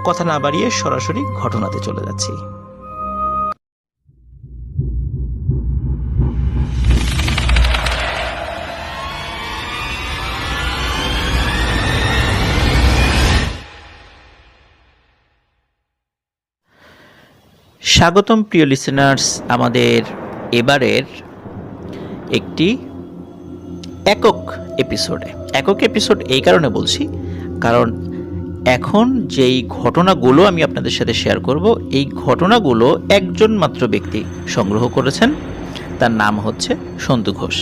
কথা না বাড়িয়ে সরাসরি ঘটনাতে চলে যাচ্ছি। স্বাগতম প্রিয় লিসেনার্স, আমাদের এবারের একটি একক এপিসোড এই কারণে বলছি, কারণ এখন যেই ঘটনাগুলো আমি আপনাদের সাথে শেয়ার করব, এই ঘটনাগুলো একজন মাত্র ব্যক্তি সংগ্রহ করেছেন। তার নাম হচ্ছে সন্তু ঘোষ।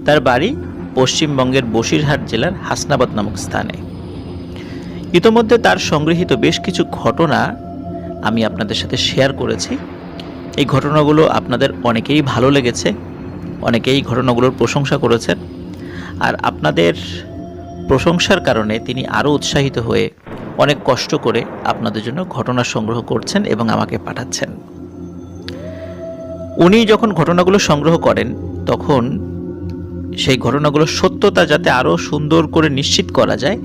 তার বাড়ি পশ্চিমবঙ্গের বসিরহাট জেলার হাসনাবাদ নামক স্থানে। ইতোমধ্যে তার সংগৃহীত বেশ কিছু ঘটনা আমি আপনাদের সাথে শেয়ার করেছি। এই ঘটনাগুলো আপনাদের অনেকেই ভালো লেগেছে, অনেকেই ঘটনাগুলোর প্রশংসা করেছেন। আর আপনাদের প্রশংসার কারণে তিনি আরও উৎসাহিত হয়ে অনেক কষ্ট করে আপনাদের জন্য ঘটনা সংগ্রহ করছেন এবং আমাকে পাঠাচ্ছেন। উনি যখন ঘটনাগুলো সংগ্রহ করেন তখন সেই ঘটনাগুলোর সত্যতা যাতে আরও সুন্দর করে নিশ্চিত করা যায়,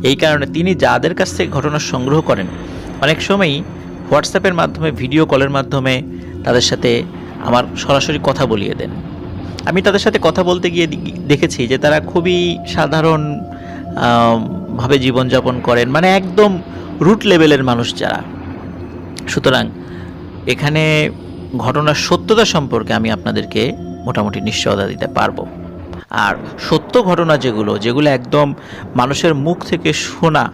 এই কারণে তিনি যাদের কাছ থেকে ঘটনা সংগ্রহ করেন অনেক সময়ই হোয়াটসঅ্যাপের মাধ্যমে, ভিডিও কলের মাধ্যমে তাদের সাথে আমার সরাসরি কথা বলিয়ে দেন। আমি তাদের সাথে কথা বলতে গিয়ে দেখেছি যে তারা খুবই সাধারণ ভাবে জীবনযাপন করেন, মানে একদম রুট লেভেলের মানুষ যারা। সুতরাং এখানে ঘটনার সত্যতা সম্পর্কে আমি আপনাদেরকে মোটামুটি নিশ্চয়তা দিতে পারবো। আর সত্য ঘটনা যেগুলো একদম মানুষের মুখ থেকে শোনা,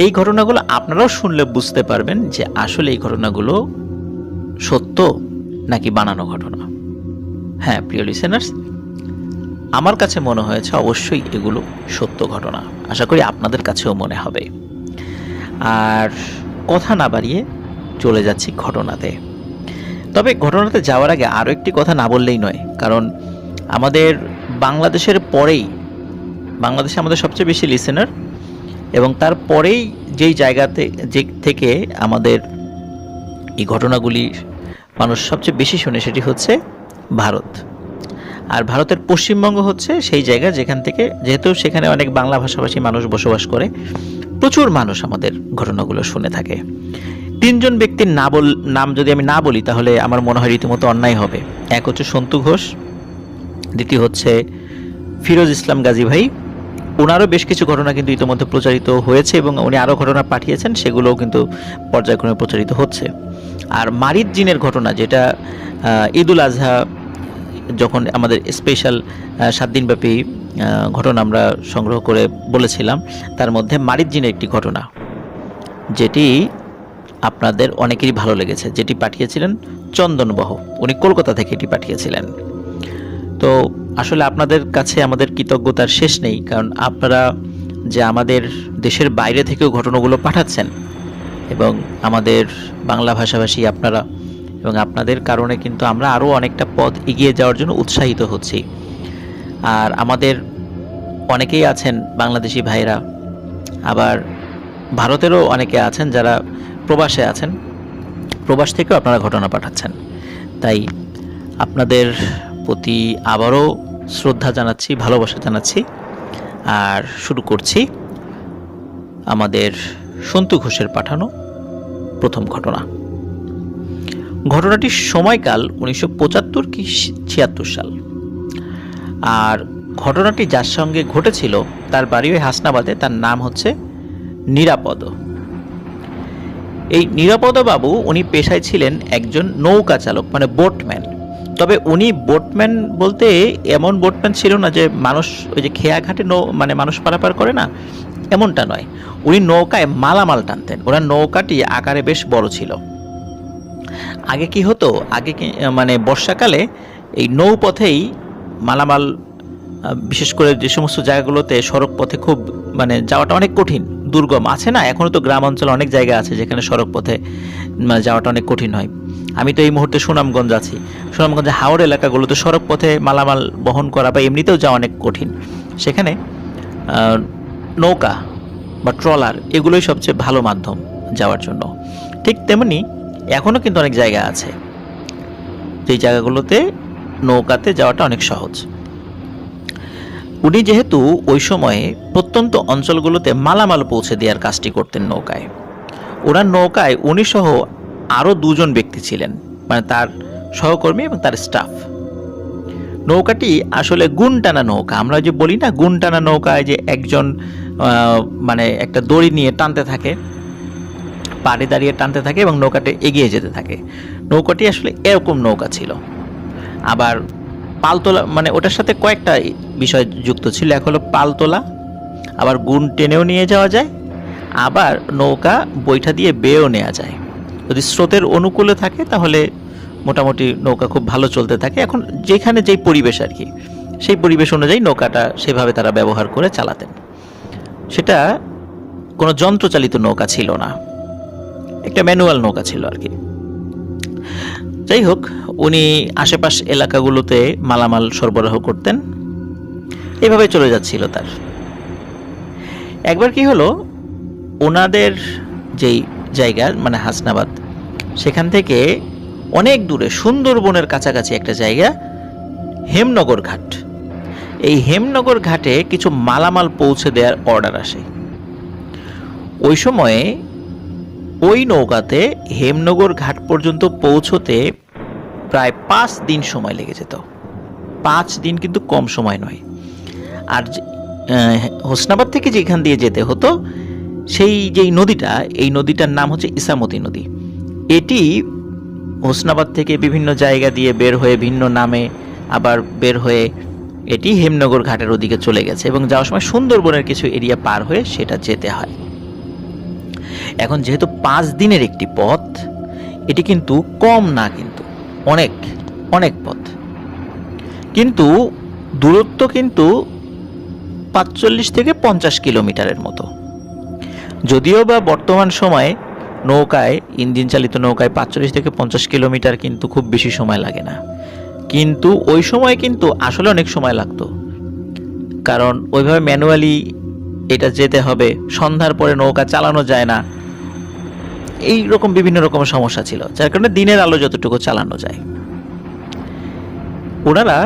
এই ঘটনাগুলো আপনারাও শুনলে বুঝতে পারবেন যে আসলে এই ঘটনাগুলো সত্য নাকি বানানো ঘটনা। হ্যাঁ প্রিয় লিসেনার্স, আমার কাছে মনে হয়েছে অবশ্যই এগুলো সত্য ঘটনা। আশা করি আপনাদের কাছেও মনে হবে। আর কথা না বাড়িয়ে চলে যাচ্ছি ঘটনাতে। তবে ঘটনাতে যাওয়ার আগে আরও একটি কথা না বললেই নয়, কারণ আমাদের বাংলাদেশের পরেই, বাংলাদেশে আমাদের সবচেয়ে বেশি লিসেনার, এবং তারপরেই যেই জায়গাতে থেকে আমাদের এই ঘটনাগুলি মানুষ সবচেয়ে বেশি শোনে সেটি হচ্ছে ভারত। আর ভারতের পশ্চিমবঙ্গ হচ্ছে সেই জায়গা যেখান থেকে, যেহেতু সেখানে অনেক বাংলা ভাষাভাষী মানুষ বসবাস করে, প্রচুর মানুষ আমাদের ঘটনাগুলো শুনে থাকে। তিনজন ব্যক্তির নাম যদি আমি না বলি তাহলে আমার মনে হয় রীতিমতো অন্যায় হবে। এক হচ্ছে সন্তু ঘোষ, দ্বিতীয় হচ্ছে ফিরোজ ইসলাম গাজী ভাই। ওনারও বেশ কিছু ঘটনা কিন্তু ইতিমধ্যে প্রচারিত হয়েছে এবং উনি আরও ঘটনা পাঠিয়েছেন, সেগুলোও কিন্তু পর্যায়ক্রমে প্রচারিত হচ্ছে। আর মারিদ জিনের ঘটনা, যেটা ঈদুল আজহা যখন আমাদের স্পেশাল 7 দিনব্যাপী ঘটনা আমরা সংগ্রহ করে বলেছিলাম, তার মধ্যে মারিদ জিনের একটি ঘটনা যেটি আপনাদের অনেকেরই ভালো লেগেছে, যেটি পাঠিয়েছিলেন চন্দনবহ। উনি কলকাতা থেকে এটি পাঠিয়েছিলেন। তো আসলে আপনাদের কাছে আমাদের কৃতজ্ঞতার শেষ নেই, কারণ আপনারা যে আমাদের দেশের বাইরে থেকেও ঘটনাগুলো পাঠাচ্ছেন এবং আমাদের বাংলা ভাষাভাষী আপনারা, এবং আপনাদের কারণে কিন্তু আমরা আরও অনেকটা পথ এগিয়ে যাওয়ার জন্য উৎসাহিত হচ্ছি। আর আমাদের অনেকেই আছেন বাংলাদেশি ভাইরা, আবার ভারতেরও অনেকে আছেন যারা প্রবাসে আছেন, প্রবাস থেকেও আপনারা ঘটনা পাঠাচ্ছেন। তাই আপনাদের প্রতি আবারও শ্রদ্ধা জানাচ্ছি, ভালোবাসা জানাচ্ছি। আর শুরু করছি আমাদের সন্তু ঘোষের পাঠানো প্রথম ঘটনা। ঘটনাটির সময়কাল 1975 কি 76 সাল। আর ঘটনাটি যার সঙ্গে ঘটেছিল তার বাড়ি ওই হাসনাবাদে, তার নাম হচ্ছে নিরাপদ। এই নিরাপদ বাবু, উনি পেশায় ছিলেন একজন নৌকা চালক, মানে বোটম্যান। তবে উনি বোটম্যান বলতে এমন বোটম্যান ছিল না যে মানুষ ওই যে খেয়া ঘাটে মানে মানুষ পারাপার করে না, এমনটা নয়। উনি নৌকায় মালামাল টানতেন। ওনার নৌকাটি আকারে বেশ বড় ছিল। আগে কি হতো, মানে বর্ষাকালে এই নৌপথেই মালামাল, বিশেষ করে যে সমস্ত জায়গাগুলোতে সড়ক পথে খুব মানে যাওয়াটা অনেক কঠিন, দুর্গম আছে না, এখনও তো গ্রাম অঞ্চলে অনেক জায়গা আছে যেখানে সড়ক পথে মানে যাওয়াটা অনেক কঠিন হয়। আমি তো এই মুহূর্তে সুনামগঞ্জ আছি, সুনামগঞ্জে হাওড় এলাকাগুলোতে সড়ক পথে মালামাল বহন করা বা এমনিতেও যাওয়া অনেক কঠিন। সেখানে নৌকা বা ট্রলার এগুলোই সবচেয়ে ভালো মাধ্যম যাওয়ার জন্য। ঠিক তেমনি এখনও কিন্তু অনেক জায়গা আছে যেই জায়গাগুলোতে নৌকাতে যাওয়াটা অনেক সহজ। উনি যেহেতু ওই সময়ে প্রত্যন্ত অঞ্চলগুলোতে মালামাল পৌঁছে দেওয়ার কাজটি করতেন নৌকায়, ওনার নৌকায় উনি সহ আরও 2জন ব্যক্তি ছিলেন, মানে তার সহকর্মী এবং তার স্টাফ। নৌকাটি আসলে গুণ টানা নৌকা। আমরা যে বলি না, গুণ টানা নৌকায় যে একজন মানে একটা দড়ি নিয়ে টানতে থাকে, পাড়ে দাঁড়িয়ে টানতে থাকে এবং নৌকাটি এগিয়ে যেতে থাকে। নৌকাটি আসলে এরকম নৌকা ছিল। আবার পালতোলা, মানে ওটার সাথে কয়েকটা বিষয় যুক্ত ছিল। এক হলো পালতোলা, আবার গুণ টেনেও নিয়ে যাওয়া যায়, আবার নৌকা বৈঠা দিয়ে বেয়েও নেওয়া যায়। যদি স্রোতের অনুকূলে থাকে তাহলে মোটামুটি নৌকা খুব ভালো চলতে থাকে। এখন যেখানে যেই পরিবেশ আর কি, সেই পরিবেশ অনুযায়ী নৌকাটা সেভাবে তারা ব্যবহার করে চালাতেন। সেটা কোনো যন্ত্রচালিত নৌকা ছিল না, একটা ম্যানুয়াল নৌকা ছিল আর কি। যাই হোক, উনি আশেপাশ এলাকাগুলোতে মালামাল সরবরাহ করতেন, এভাবে চলে যাচ্ছিল তার। একবার কি হলো, ওনাদের যেই জায়গা মানে হাসনাবাদ, সেখান থেকে অনেক দূরে সুন্দরবনের কাছাকাছি একটা জায়গা হেমনগর ঘাট। এই হেমনগর ঘাটে কিছু মালামাল পৌঁছে দেওয়ার অর্ডার আসে। ওই সময়ে ওই নৌকাতে হেমনগর ঘাট পর্যন্ত পৌঁছতে প্রায় 5 দিন সময় লেগে যেত। 5 দিন কিন্তু কম সময় নয়। আর হোসনাবাদ থেকে যেখান দিয়ে যেতে হতো, সেই যেই নদীটা, এই নদীটার নাম হচ্ছে ইসামতি নদী। এটি হোসনাবাদ থেকে বিভিন্ন জায়গা দিয়ে বের হয়ে ভিন্ন নামে আবার বের হয়ে এটি হেমনগর ঘাটের ওদিকে চলে গেছে এবং যাওয়ার সময় সুন্দরবনের কিছু এরিয়া পার হয়ে সেটা যেতে হয়। এখন যেহেতু 5 দিনের একটি পথ, এটি কিন্তু কম না, কিন্তু অনেক অনেক পথ, কিন্তু দূরত্ব কিন্তু 45 থেকে 50 কিলোমিটারের মতো। যদিও বা বর্তমান সময়ে নৌকায়, ইঞ্জিন চালিত নৌকায় 45 থেকে 50 কিলোমিটার কিন্তু খুব বেশি সময় লাগে না, কিন্তু ওই সময় কিন্তু আসলে অনেক সময় লাগতো। কারণ ওইভাবে ম্যানুয়ালি এটা যেতে হবে, সন্ধ্যার পরে নৌকা চালানো যায় না, এই রকম বিভিন্ন রকম সমস্যা ছিল, যার কারণে দিনের আলো যতটুকু চালানো যায়। ওনারা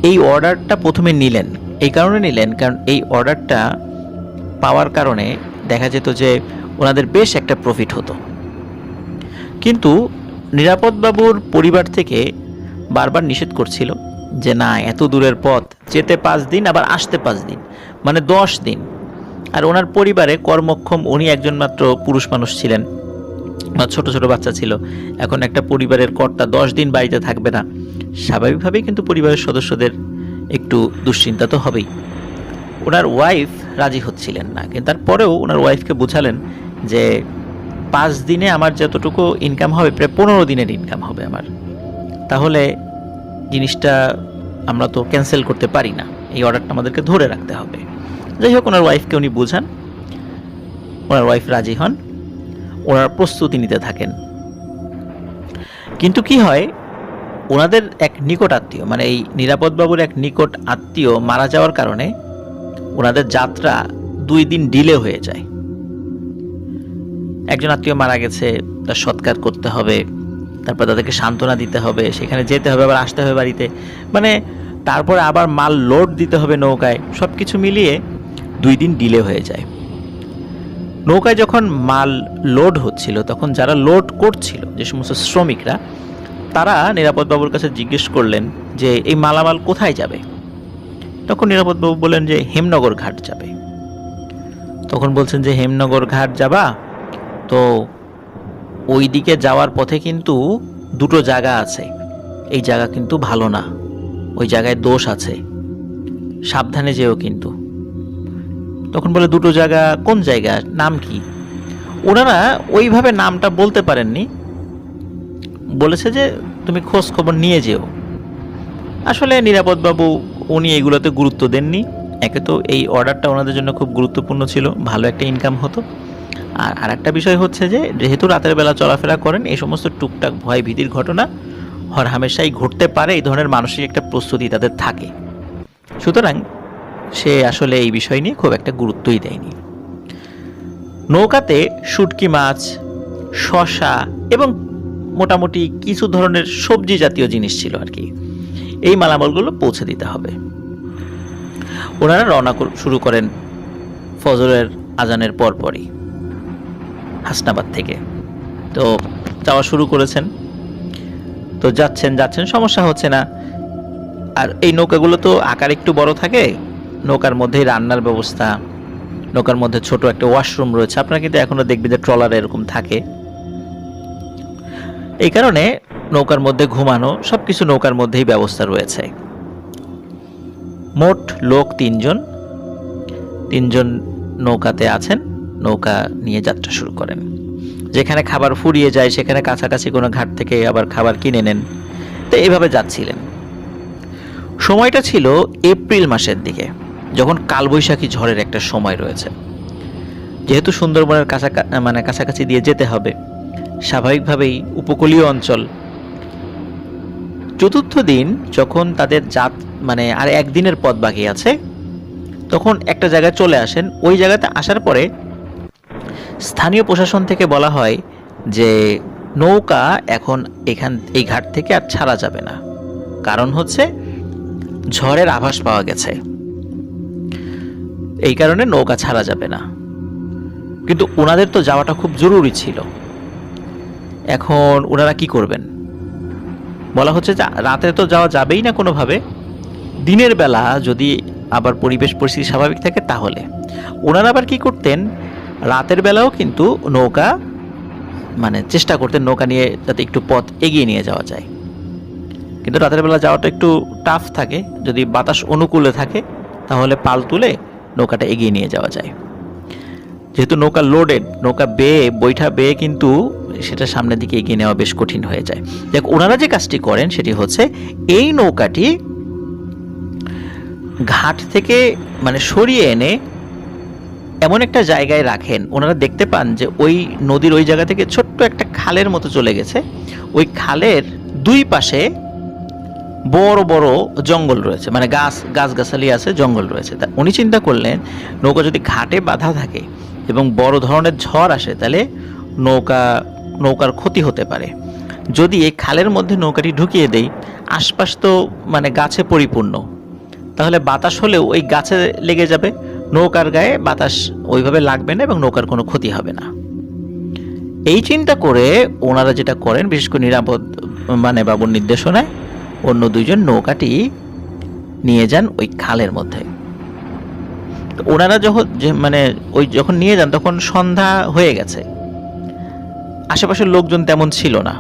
এই অর্ডারটা প্রথমে নিলেন, এই কারণে নিলেন কারণ এই অর্ডারটা পাওয়ার কারণে দেখা যেত যে ওনাদের বেশ একটা প্রফিট হতো। কিন্তু নিরাপদবাবুর পরিবার থেকে বারবার নিষেধ করছিল যে না, এত দূরের পথ, যেতে 5 দিন আবার আসতে 5 দিন, মানে 10 দিন। আর ওনার পরিবারে কর্মক্ষম উনি একজন মাত্র পুরুষ মানুষ ছিলেন, ছোট ছোট বাচ্চা ছিল। এখন একটা পরিবারের কর্তা 10 দিন বাড়িতে থাকবে না, স্বাভাবিকভাবেই কিন্তু পরিবারের সদস্যদের একটু দুশ্চিন্তা তো হবেই। ওনার ওয়াইফ রাজি হচ্ছিলেন না, কিন্তু তারপরেও ওনার ওয়াইফকে বোঝালেন যে 5 দিনে আমার যতটুকু ইনকাম হবে প্রায় 15 দিনের ইনকাম হবে আমার, তাহলে জিনিসটা আমরা তো ক্যান্সেল করতে পারি না, এই অর্ডারটা আমাদেরকে ধরে রাখতে হবে। যাই হোক, ওনার ওয়াইফকে উনি বোঝান, ওনার ওয়াইফ রাজি হন, ওনার প্রস্তুতি নিতে থাকেন। কিন্তু কি হয়, ওনাদের এক নিকট আত্মীয়, মানে এই নিরাপদবাবুর এক নিকট আত্মীয় মারা যাওয়ার কারণে ওনাদের যাত্রা 2 দিন ডিলে হয়ে যায়। একজন আত্মীয় মারা গেছে, তার সৎকার করতে হবে, তারপর তাদেরকে সান্ত্বনা দিতে হবে, সেখানে যেতে হবে, আবার আসতে হবে বাড়িতে, মানে তারপরে আবার মাল লোড দিতে হবে নৌকায়, সব কিছু মিলিয়ে 2 দিন ডিলে হয়ে যায়। নৌকায় যখন মাল লোড হচ্ছিল, তখন যারা লোড করছিল, যে সমস্ত শ্রমিকরা, তারা নিরাপদবাবুর কাছে জিজ্ঞেস করলেন যে এই মালামাল কোথায় যাবে। তখন নিরাপদবাবু বললেন যে হেমনগর ঘাট যাবে। তখন বলছেন যে হেমনগর ঘাট যাবা, তো ওই দিকে যাওয়ার পথে কিন্তু 2টো জায়গা আছে, এই জায়গা কিন্তু ভালো না, ওই জায়গায় দোষ আছে, সাবধানে যেও কিন্তু। তখন বলে 2টো জায়গা কোন জায়গা, নাম কি? ওনারা ওইভাবে নামটা বলতে পারেননি, বলেছে যে তুমি খোঁজ খবর নিয়ে যেও। আসলে নিরাপদবাবু উনি এগুলোতে গুরুত্ব দেননি। একে তো এই অর্ডারটা ওনাদের জন্য খুব গুরুত্বপূর্ণ ছিল, ভালো একটা ইনকাম হতো, আর একটা বিষয় হচ্ছে যে যেহেতু রাতের বেলা চলাফেরা করেন, এই সমস্ত টুকটাক ভয় ভীতির ঘটনা হরহামেশাই ঘটতে পারে, এই ধরনের মানসিক একটা প্রস্তুতি তাদের থাকে। সুতরাং সে আসলে এই বিষয় নিয়ে খুব একটা গুরুত্বই দেয়নি। নৌকাতে শুটকি মাছ, শসা এবং মোটামুটি কিছু ধরনের সবজি জাতীয় জিনিস ছিল আর কি, এই মালামালগুলো পৌঁছে দিতে হবে। ওনারা রওনা শুরু করেন ফজরের আজানের পরপরই। হাসনাবাদ থেকে। তো যাওয়া শুরু করেছেন, তো যাচ্ছেন সমস্যা হচ্ছে না। আর এই নৌকাগুলো তো আকার একটু বড় থাকে, নৌকার মধ্যেই রান্নার ব্যবস্থা, নৌকার মধ্যে ছোট একটা ওয়াশরুম রয়েছে, আপনারা কিন্তু এখনো দেখবেন যে ট্রলারে এরকম থাকে। এই কারণে নৌকার মধ্যে ঘুমানো সবকিছু নৌকার মধ্যেই ব্যবস্থা রয়েছে। মোট লোক তিনজন নৌকাতে আছেন, নৌকা নিয়ে যাত্রা শুরু করেন। যেখানে খাবার ফুরিয়ে যায় সেখানে কাছাকাছি কোনো ঘাট থেকে আবার খাবার কিনে নেন। তো এইভাবে যাচ্ছিলেন। সময়টা ছিল এপ্রিল মাসের দিকে, যখন কালবৈশাখী ঝড়ের একটা সময় রয়েছে। যেহেতু সুন্দরবনের কাছাকাছি দিয়ে যেতে হবে, স্বাভাবিকভাবেই উপকূলীয় অঞ্চল। চতুর্থ দিন যখন তাদের আর একদিনের পথ বাকি আছে, তখন একটা জায়গায় চলে আসেন। ওই জায়গাতে আসার পরে স্থানীয় প্রশাসন থেকে বলা হয় যে নৌকা এখন এই ঘাট থেকে আর ছাড়া যাবে না, কারণ হচ্ছে ঝড়ের আভাস পাওয়া গেছে, এই কারণে নৌকা ছাড়া যাবে না। কিন্তু ওনাদের তো যাওয়াটা খুব জরুরি ছিল। এখন ওনারা কি করবেন? বলা হচ্ছে যে রাতে তো যাওয়া যাবেই না কোনোভাবে, দিনের বেলা যদি আবার পরিবেশ পরিস্থিতি স্বাভাবিক থাকে তাহলে। ওনারা আবার কি করতেন, রাতের বেলাও কিন্তু নৌকা চেষ্টা করতেন নৌকা নিয়ে যাতে একটু পথ এগিয়ে নিয়ে যাওয়া যায়। কিন্তু রাতের বেলা যাওয়াটা একটু টাফ থাকে, যদি বাতাস অনুকূলে থাকে তাহলে পাল তুলে নৌকাটা এগিয়ে নিয়ে যাওয়া যায়। যেহেতু নৌকা লোডেড, নৌকা বৈঠা বেয়ে কিন্তু সেটা সামনের দিকে এগিয়ে নেওয়া বেশ কঠিন হয়ে যায়। দেখ, ওনারা যে কাজটি করেন সেটি হচ্ছে এই নৌকাটি ঘাট থেকে সরিয়ে এনে এমন একটা জায়গায় রাখেন। ওনারা দেখতে পান যে ওই নদীর ওই জায়গা থেকে ছোট্ট একটা খালের মতো চলে গেছে। ওই খালের দুই পাশে বড় বড় জঙ্গল রয়েছে, গাছগাছালি আছে, জঙ্গল রয়েছে। তা উনি চিন্তা করলেন নৌকা যদি ঘাটে বাঁধা থাকে এবং বড় ধরনের ঝড় আসে তাহলে নৌকার ক্ষতি হতে পারে। যদি এই খালের মধ্যে নৌকাটি ঢুকিয়ে দেই, আশপাশ তো গাছে পরিপূর্ণ, তাহলে বাতাস হলেও ওই গাছে লেগে যাবে, নৌকার গায়ে বাতাস ওইভাবে লাগবে না এবং নৌকার কোনো ক্ষতি হবে না। এই চিন্তা করে ওনারা যেটা করেন, বিশেষ করে নিরাপদ বাবুর নির্দেশনায় অন্য দুইজন নৌকাটি নিয়ে যান ওই খালের মধ্যে। ওনারা যখন নিয়ে যান তখন সন্ধ্যা হয়ে গেছে, আশেপাশের লোকজন তেমন ছিল না।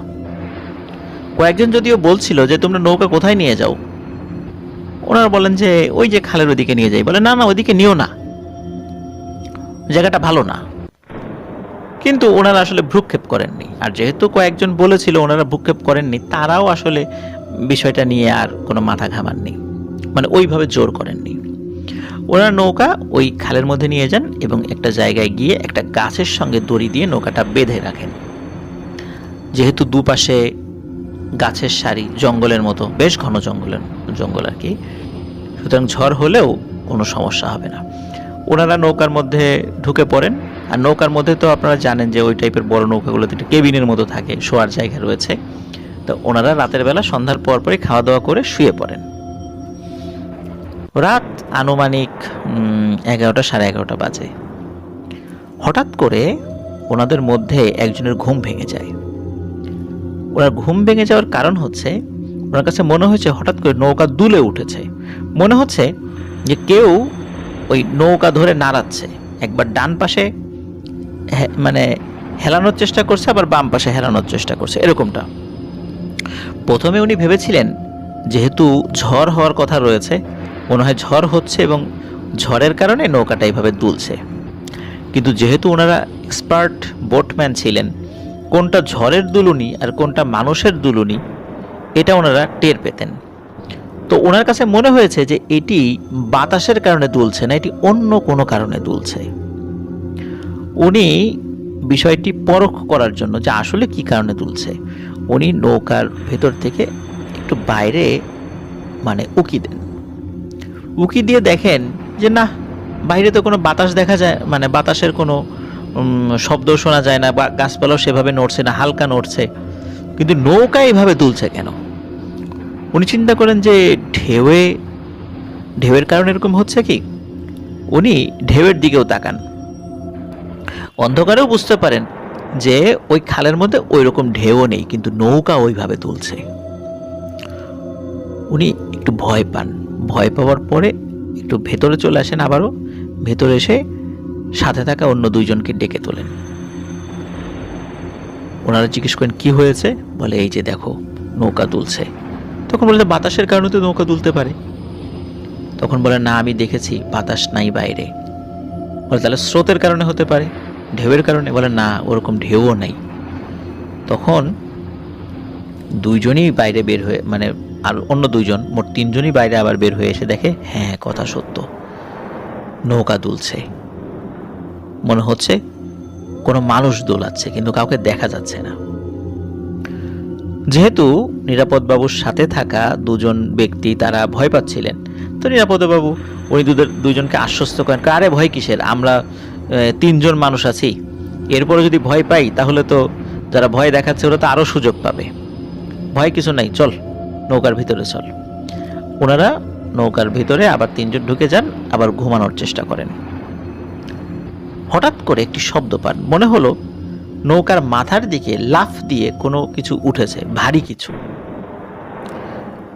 কয়েকজন যদিও বলছিল যে তোমরা নৌকা কোথায় নিয়ে যাও, ওনারা বলেন যে ওই যে খালের ওদিকে নিয়ে যাই। বলে না, ওইদিকে নিও না, জায়গাটা ভালো না। কিন্তু ওনারা আসলে ভ্রুক্ষেপ করেননি। আর যেহেতু কয়েকজন বলেছিল, ওনারা ভ্রুক্ষেপ করেননি, তারাও আসলে বিষয়টা নিয়ে আর কোনো মাথা ঘামাননি, ওইভাবে জোর করেননি। ওনারা নৌকা ওই খালের মধ্যে নিয়ে যান এবং একটা জায়গায় গিয়ে একটা গাছের সঙ্গে দড়ি দিয়ে নৌকাটা বেঁধে রাখেন। যেহেতু দুপাশে গাছের সারি, জঙ্গলের মতো, বেশ ঘন জঙ্গল আর কি, সুতরাং ঝড় হলেও কোনো সমস্যা হবে না। ওনারা নৌকার মধ্যে ঢুকে পড়েন। আর নৌকার মধ্যে তো আপনারা জানেন যে ওই টাইপের বড় নৌকাগুলোতে একটা কেবিনের মতো থাকে, শোয়ার জায়গা রয়েছে। তো ওনারা রাতের বেলা সন্ধ্যার পরপরই খাওয়া দাওয়া করে শুয়ে পড়েন। রাত আনুমানিক 11টা সাড়ে 11টা বাজে। হঠাৎ করে ওনাদের মধ্যে একজনের ঘুম ভেঙে যায়। ওনার ঘুম ভেঙে যাওয়ার কারণ হচ্ছে ওনার কাছে মনে হয়েছে হঠাৎ করে নৌকা দুলে উঠেছে। মনে হচ্ছে যে কেউ ওই নৌকা ধরে নাড়াচ্ছে, একবার ডান পাশে হেলানোর চেষ্টা করছে, আবার বাম পাশে হেলানোর চেষ্টা করছে, এরকমটা। প্রথমে উনি ভেবেছিলেন যেহেতু ঝড় হওয়ার কথা রয়েছে, মনে হয় ঝড় হচ্ছে এবং ঝড়ের কারণে নৌকাটা এইভাবে দুলছে। কিন্তু যেহেতু ওনারা এক্সপার্ট বোটম্যান ছিলেন, কোনটা ঝড়ের দুলুনি আর কোনটা মানুষের দুলুনি এটা ওনারা টের পেতেন। তো ওনার কাছে মনে হয়েছে যে এটি বাতাসের কারণে দুলছে না, এটি অন্য কোনো কারণে দুলছে। উনি বিষয়টি পরখ করার জন্য যে আসলে কি কারণে দুলছে, উনি নৌকার ভেতর থেকে একটু বাইরে উকি দেন। উকি দিয়ে দেখেন যে না, বাইরে তো কোনো বাতাস দেখা যায়, বাতাসের কোনো শব্দ শোনা যায় না, বা গাছপালাও সেভাবে নড়ছে না, হালকা নড়ছে, কিন্তু নৌকা এইভাবে দুলছে কেন? উনি চিন্তা করেন যে ঢেউয়ের কারণে এরকম হচ্ছে কি। উনি ঢেউয়ের দিকেও তাকান, অন্ধকারেও বুঝতে পারেন যে ওই খালের মধ্যে ওই রকম ঢেউ নেই, কিন্তু নৌকা ওইভাবে তুলছে। উনি একটু ভয় পান। ভয় পাওয়ার পরে একটু ভেতরে চলে আসেন, আবারও ভেতরে এসে সাথে থাকা অন্য দুইজনকে ডেকে তোলেন। ওনারা জিজ্ঞেস করেন কি হয়েছে? বলে এই যে দেখো নৌকা তুলছে। তখন বলে বাতাসের কারণে তো নৌকা তুলতে পারে। তখন বলে না, আমি দেখেছি বাতাস নাই বাইরে। বলে তাহলে স্রোতের কারণে হতে পারে, ঢেউয়ের কারণে? বলে না, ওরকম ঢেউও নাই। তখন দুইজনই বাইরে বের হয়ে, মানে আর অন্য দুইজন, মোট তিনজনই বাইরে আবার বের হয়ে এসে দেখে হ্যাঁ কথা সত্য, নৌকা দুলছে। মনে হচ্ছে কোনো মানুষ দোলাচ্ছে, কিন্তু কাউকে দেখা যাচ্ছে না। যেহেতু নিরাপদবাবুর সাথে থাকা দুজন ব্যক্তি তারা ভয় পাচ্ছিলেন, তো নিরাপদবাবু উনি দুজনকে আশ্বস্ত করেন, আরে ভয় কিসের, আমরা তিনজন মানুষ আছি, এরপরে যদি ভয় পাই তাহলে তো যারা ভয় দেখাচ্ছে ওরা তো আরও সুযোগ পাবে, ভয় কিছু নাই, চল নৌকার ভিতরে চল। ওনারা নৌকার ভিতরে আবার তিনজন ঢুকে যান, আবার ঘুমানোর চেষ্টা করেন। হঠাৎ করে একটি শব্দ পান, মনে হলো নৌকার মাথার দিকে লাফ দিয়ে কোনো কিছু উঠেছে, ভারী কিছু।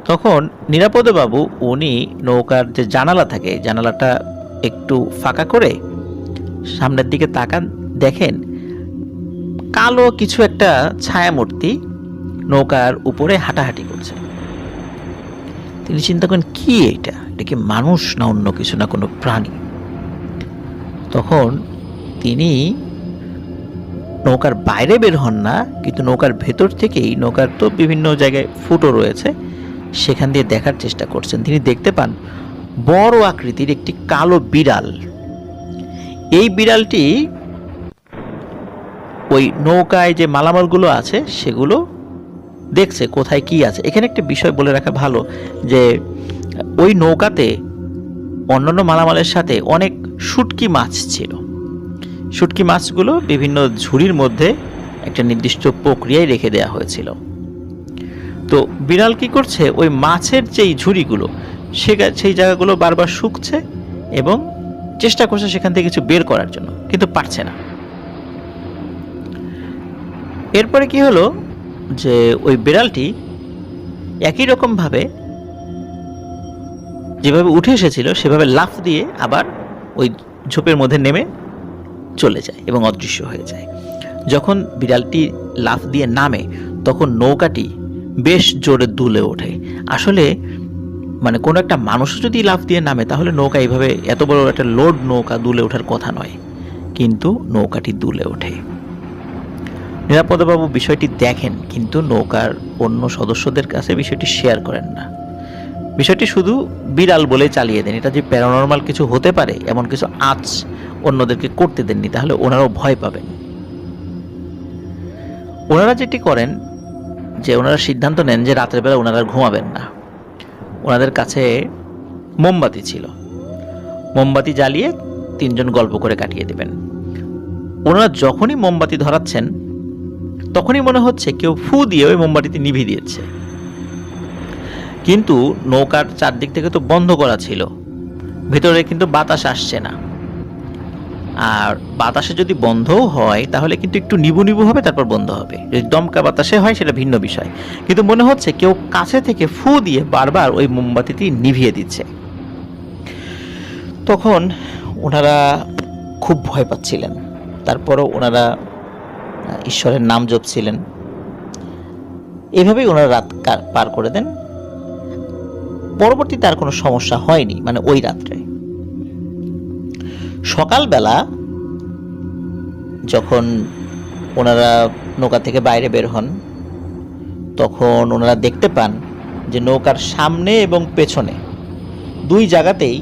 তখন নিরাপদবাবু উনি নৌকার যে জানালা থাকে, জানালাটা একটু ফাঁকা করে সামনের দিকে তাকান, দেখেন কালো কিছু একটা ছায়ামূর্তি নৌকার উপরে হাঁটাহাঁটি করছে। তিনি চিন্তা করেন কি এটা কি মানুষ না অন্য কিছু, না কোনো প্রাণী। তখন তিনি নৌকার বাইরে বের হন না, কিন্তু নৌকার ভেতর থেকেই, নৌকার তো বিভিন্ন জায়গায় ফুটো রয়েছে, সেখান দিয়ে দেখার চেষ্টা করছেন। তিনি দেখতে পান বড় আকৃতির একটি কালো বিড়াল। এই বিড়ালটি ওই নৌকায় যে মালামালগুলো আছে সেগুলো দেখছে কোথায় কি আছে। এখানে একটা বিষয় বলে রাখা ভালো যে ওই নৌকাতে অন্যান্য মালামালের সাথে অনেক শুটকি মাছ ছিল। শুটকি মাছগুলো বিভিন্ন ঝুড়ির মধ্যে একটা নির্দিষ্ট প্রক্রিয়ায় রেখে দেওয়া হয়েছিল। তো বিড়াল কি করছে, ওই মাছের যেই ঝুড়িগুলো সেই জায়গাগুলো বারবার শুকছে এবং চেষ্টা করছে সেখান থেকে কিছু বের করার জন্য, কিন্তু পারছে না। এরপরে কি হলো যে ওই বিড়ালটি একই রকমভাবে যেভাবে উঠে এসেছিল সেভাবে লাফ দিয়ে আবার ওই ঝোপের মধ্যে নেমে চলে যায় এবং অদৃশ্য হয়ে যায়। যখন বিড়ালটি লাফ দিয়ে নামে তখন নৌকাটি বেশ জোরে দুলে ওঠে। আসলে মানে কোনো একটা মানুষ যদি লাফ দিয়ে নামে তাহলে নৌকা এইভাবে, এত বড় একটা লোড নৌকা দুলে ওঠার কথা নয়, কিন্তু নৌকাটি দুলে ওঠে। নিরাপদবাবু বিষয়টি দেখেন, কিন্তু নৌকার অন্য সদস্যদের কাছে বিষয়টি শেয়ার করেন না। বিষয়টি শুধু বিড়াল বলে চালিয়ে দেন। এটা যে প্যারানর্মাল কিছু হতে পারে এমন কিছু আঁচ অন্যদেরকে করতে দেননি, তাহলে ওনারাও ভয় পাবেন। ওনারা যেটি করেন যে ওনারা সিদ্ধান্ত নেন যে রাতের বেলা ওনারা ঘুমাবেন না। ওনাদের কাছে মোমবাতি ছিল, মোমবাতি জ্বালিয়ে তিনজন গল্প করে কাটিয়ে দেবেন। ওনারা যখনই মোমবাতি ধরাচ্ছেন তখনই মনে হচ্ছে কেউ ফু দিয়ে ওই মোমবাতিটি নিভিয়ে দিয়েছে, কিন্তু নৌকার চারদিক থেকে তো বন্ধ করা ছিল, ভেতরে কিন্তু বাতাস আসছে না। আর বাতাসে যদি বন্ধও হয় তাহলে কিন্তু একটু নিবু নিবু হবে, তারপর বন্ধ হবে। যদি দমকা বাতাসে হয় সেটা ভিন্ন বিষয়, কিন্তু মনে হচ্ছে কেউ কাছে থেকে ফু দিয়ে বারবার ওই মোমবাতিটি নিভিয়ে দিচ্ছে। তখন ওনারা খুব ভয় পাচ্ছিলেন, তারপরও ওনারা ঈশ্বরের নাম জপছিলেন। এভাবেই ওনারা রাত পার করে দেন। পরবর্তীতে আর কোনো সমস্যা হয়নি, মানে ওই রাত্রে। সকালবেলা যখন ওনারা নৌকা থেকে বাইরে বের হন তখন ওনারা দেখতে পান যে নৌকার সামনে এবং পেছনে দুই জায়গাতেই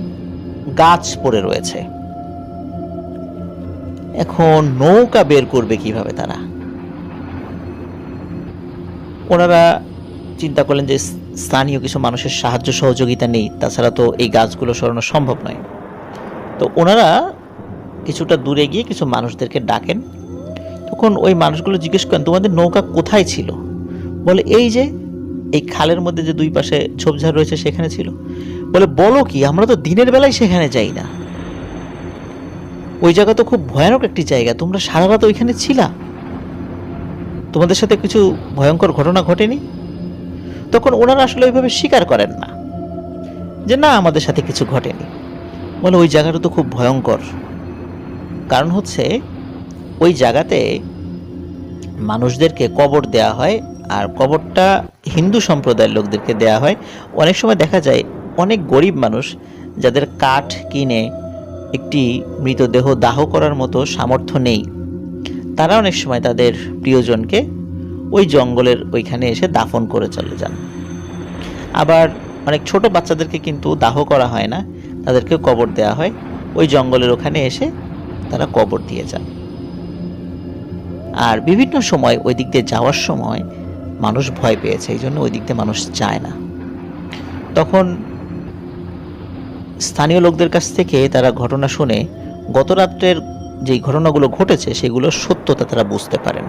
গাছ পড়ে রয়েছে। এখন নৌকা বের করবে কিভাবে তারা? ওনারা চিন্তা করলেন যে স্থানীয় কিছু মানুষের সাহায্য সহযোগিতা নেই, তাছাড়া তো এই গাছগুলো সরানো সম্ভব নয়। তো ওনারা কিছুটা দূরে গিয়ে কিছু মানুষদেরকে ডাকেন। তখন ওই মানুষগুলো জিজ্ঞেস করেন তোমাদের নৌকা কোথায় ছিল? বলে এই যে এই খালের মধ্যে যে দুই পাশে ঝোপঝাড় রয়েছে সেখানে ছিল। বলে বলো কি, আমরা তো দিনের বেলায় সেখানে যাই না, ওই জায়গা তো খুব ভয়ানক একটি জায়গা, তোমরা সারা রাত ওইখানে ছিলা? তোমাদের সাথে কিছু ভয়ঙ্কর ঘটনা ঘটেনি? তখন ওনারা আসলে ওইভাবে স্বীকার করেন না যে না, আমাদের সাথে কিছু ঘটেনি। বলে ওই জায়গাটা তো খুব ভয়ঙ্কর। কারণ হচ্ছে ওই জায়গাতে মানুষদেরকে কবর দেয়া হয়, আর কবরটা হিন্দু সম্প্রদায়ের লোকদেরকে দেয়া হয়। অনেক সময় দেখা যায় অনেক গরিব মানুষ যাদের কাঠ কিনে একটি মৃতদেহ দাহ করার মতো সামর্থ্য নেই, তারা অনেক সময় তাদের প্রিয়জনকে ওই জঙ্গলের ওইখানে এসে দাফন করে চলে যান। আবার অনেক ছোট বাচ্চাদেরকে কিন্তু দাহ করা হয় না, তাদেরকে কবর দেওয়া হয়, ওই জঙ্গলের ওখানে এসে তারা কবর দিয়ে যান। আর বিভিন্ন সময় ওই দিক দিয়ে যাওয়ার সময় মানুষ ভয় পেয়েছে, এই জন্য ওই দিক দিয়ে মানুষ যায় না। তখন স্থানীয় লোকদের কাছ থেকে তারা ঘটনা শুনে গত রাত্রের যে ঘটনাগুলো ঘটেছে সেগুলোর সত্যতা তারা বুঝতে পারেন,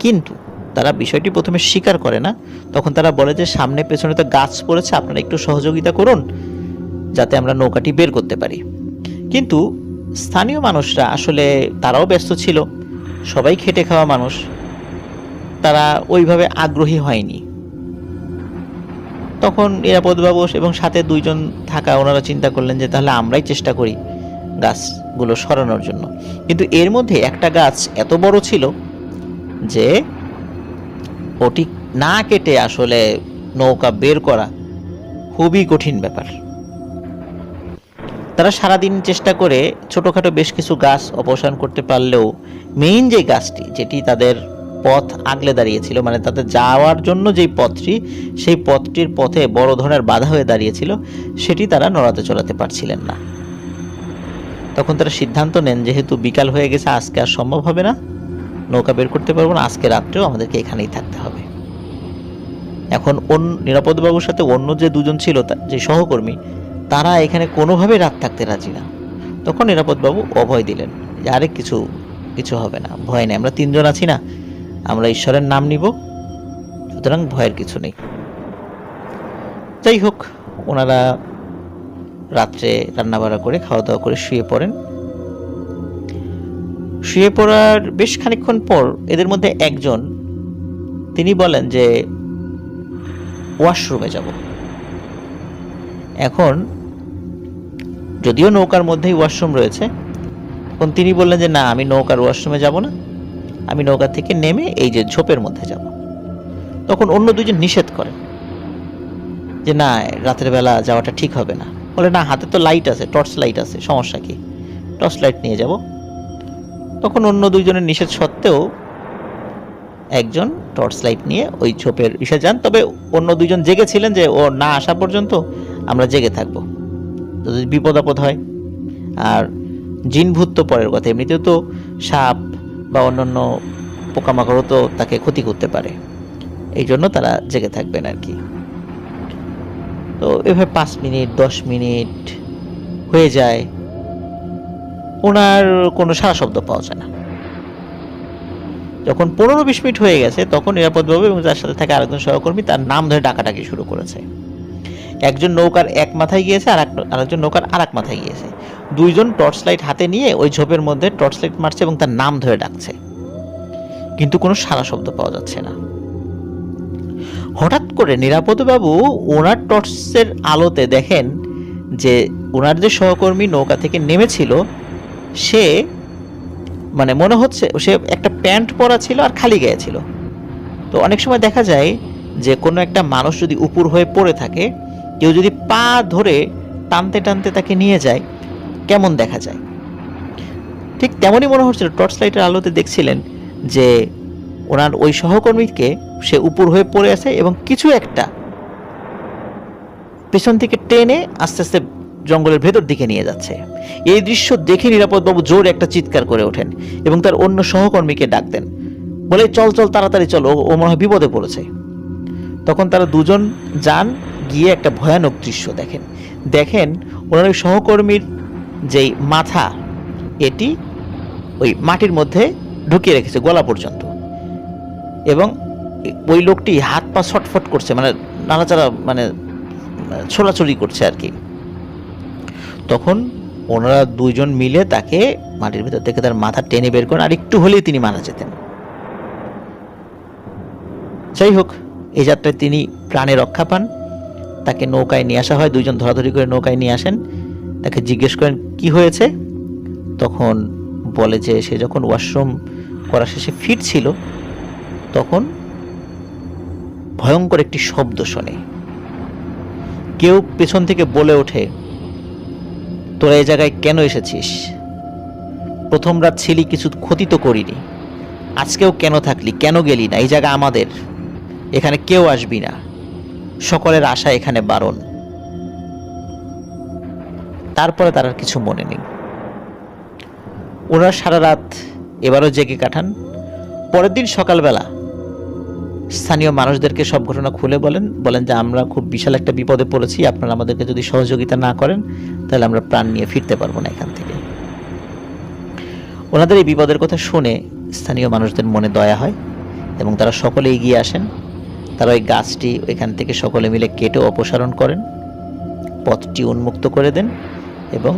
কিন্তু তারা বিষয়টি প্রথমে স্বীকার করে না। তখন তারা বলে যে সামনে পেছনে তো গাছ পড়েছে, আপনারা একটু সহযোগিতা করুন যাতে আমরা নৌকাটি বের করতে পারি। কিন্তু স্থানীয় মানুষরা আসলে তারাও ব্যস্ত ছিল, সবাই খেটে খাওয়া মানুষ, তারা ওইভাবে আগ্রহী হয়নি। তখন নিরাপদবাবু এবং সাথে দুইজন থাকা ওনারা চিন্তা করলেন যে তাহলে আমরাই চেষ্টা করি গাছগুলো সরানোর জন্য। কিন্তু এর মধ্যে একটা গাছ এত বড় ছিল যে ওটি না কেটে আসলে নৌকা বের করা খুবই কঠিন ব্যাপার। তারা সারাদিন চেষ্টা করে ছোটোখাটো বেশ কিছু গাছ অপসারণ করতে পারলেও মেইন যে গাছটি, যেটি তাদের পথ আগলে দাঁড়িয়েছিল, মানে তাদের যাওয়ার জন্য যেই পথটি, সেই পথটির পথে বড় ধরনের বাধা হয়ে দাঁড়িয়েছিল, সেটি তারা নড়াতে চড়াতে পারছিলেন না। তখন তারা সিদ্ধান্ত নেন যেহেতু বিকাল হয়ে গেছে, আজকে আর সম্ভব হবে না, নৌকা বের করতে পারবো না, আজকে রাত্রেও আমাদেরকে এখানেই থাকতে হবে। এখন নিরাপদবাবুর সাথে অন্য যে দুজন ছিল, যে সহকর্মী, তারা এখানে কোনোভাবে রাত থাকতে রাজি না। তখন নিরাপদবাবু অভয় দিলেন যে আরে কিছু হবে না, ভয় নেই, আমরা তিনজন আছি না, আমরা ঈশ্বরের নাম নিব, সুতরাং ভয়ের কিছু নেই। যাই হোক, ওনারা রাত্রে রান্নাবাড়া করে খাওয়া দাওয়া করে শুয়ে পড়েন। শুয়ে পড়ার বেশ খানিকক্ষণ পর এদের মধ্যে একজন, তিনি বলেন যে ওয়াশরুমে যাব। এখন যদিও নৌকার মধ্যেই ওয়াশরুম রয়েছে, তখন তিনি বললেন যে না, আমি নৌকার ওয়াশরুমে যাব না, আমি নৌকা থেকে নেমে এই যে ঝোপের মধ্যে যাব। তখন অন্য দুজন নিষেধ করেন যে না, রাতের বেলা যাওয়াটা ঠিক হবে না। বলে না, হাতে তো লাইট আছে, টর্চ লাইট আছে, সমস্যা কি, টর্চ লাইট নিয়ে যাব। তখন অন্য দুইজনের নিষেধ সত্ত্বেও একজন টর্চ লাইট নিয়ে ওই ঝোপের ইসে যান। তবে অন্য দুইজন জেগেছিলেন যে ও না আসা পর্যন্ত আমরা জেগে থাকবো, যদি বিপদ আপদ হয়। আর জিন ভূত তো পরের কথা, এমনিতেও তো সাপ বা অন্যান্য পোকামাকড়ও তো তাকে ক্ষতি করতে পারে, এই জন্য তারা জেগে থাকবেন আর কি। তো এভাবে 5 মিনিট 10 মিনিট হয়ে যায়, ওনার কোনো সারা শব্দ পাওয়া যায় না। যখন 15-20 মিনিট হয়ে গেছে, তখন নিরাপদবাবু এবং তার সাথে থাকা আরেকজন সহকর্মী তার নাম ধরে ডাকাডাকি শুরু করেছে। একজন নৌকার এক মাথায় গিয়েছে, আরেকজন নৌকার আরেক মাথায় গিয়েছে। দুইজন টর্চ লাইট হাতে নিয়ে ওই ঝোপের মধ্যে টর্চ লাইট মারছে এবং তার নাম ধরে ডাকছে, কিন্তু কোনো সারা শব্দ পাওয়া যাচ্ছে না। হঠাৎ করে নিরাপদবাবু ওনার টর্চের আলোতে দেখেন যে ওনার যে সহকর্মী নৌকা থেকে নেমেছিল, সে মানে মনে হচ্ছে সে একটা প্যান্ট পরা ছিল আর খালি গায়ে ছিল। তো অনেক সময় দেখা যায় যে কোনো একটা মানুষ যদি উপর হয়ে পড়ে থাকে, কেউ যদি পা ধরে টানতে টানতে তাকে নিয়ে যায়, কেমন দেখা যায়, ঠিক তেমনই মনে হচ্ছিল। টর্চ লাইটের আলোতে দেখছিলেন যে ওনার ওই সহকর্মীকে সে উপর হয়ে পড়ে আছে এবং কিছু একটা পেছন থেকে টেনে আস্তে আস্তে জঙ্গলের ভেতর দিকে নিয়ে যাচ্ছে। এই দৃশ্য দেখে নিরাপদবাবু জোরে একটা চিৎকার করে ওঠেন এবং তার অন্য সহকর্মীকে ডাক দেন, বলে চল চল তাড়াতাড়ি চল, ও মনে হয় বিপদে পড়েছে। তখন তারা দুজন যান, গিয়ে একটা ভয়ানক দৃশ্য দেখেন ওনার ওই সহকর্মীর যেই মাথা, এটি ওই মাটির মধ্যে ঢুকিয়ে রেখেছে গলা পর্যন্ত, এবং ওই লোকটি হাত পা ছটফট করছে, মানে নাড়াচাড়া, মানে ছোড়াছড়ি করছে আর কি। তখন ওনারা দুইজন মিলে তাকে মাটির ভেতর থেকে তার মাথা টেনে বের করেন, আর একটু হলেই তিনি মারা যেতেন। যাই হোক, এই যাত্রায় তিনি প্রাণে রক্ষা পান। তাকে নৌকায় নিয়ে আসা হয়, দুইজন ধরাধরি করে নৌকায় নিয়ে আসেন। তাকে জিজ্ঞেস করেন কি হয়েছে, তখন বলে যে সে যখন ওয়াশরুম করা শেষে ফিরছিল তখন ভয়ঙ্কর একটি শব্দ শোনে। কেউ পেছন থেকে বলে ওঠে, তোরা এই জায়গায় কেন এসেছিস? প্রথম রাত ছিলি, কিছু ক্ষতি তো করিনি, আজকেও কেন থাকলি, কেন গেলি না? এই জায়গা আমাদের, এখানে কেউ আসবি না, সকলের আশা এখানে বারণ। তারপরে তার আর কিছু মনে নেই। ওরা সারা রাত এবারও জেগে কাটান। পরের দিন সকালবেলা স্থানীয় মানুষদেরকে সব ঘটনা খুলে বলেন যে আমরা খুব বিশাল একটা বিপদে পড়েছি, আপনারা আমাদেরকে যদি সহযোগিতা না করেন তাহলে আমরা প্রাণ নিয়ে ফিরতে পারবো না এখান থেকে। ওনাদের এই বিপদের কথা শুনে স্থানীয় মানুষদের মনে দয়া হয় এবং তারা সকলে এগিয়ে আসেন। তারা ওই গাছটি ওইখান থেকে সকলে মিলে কেটে অপসারণ করেন, পথটি উন্মুক্ত করে দেন এবং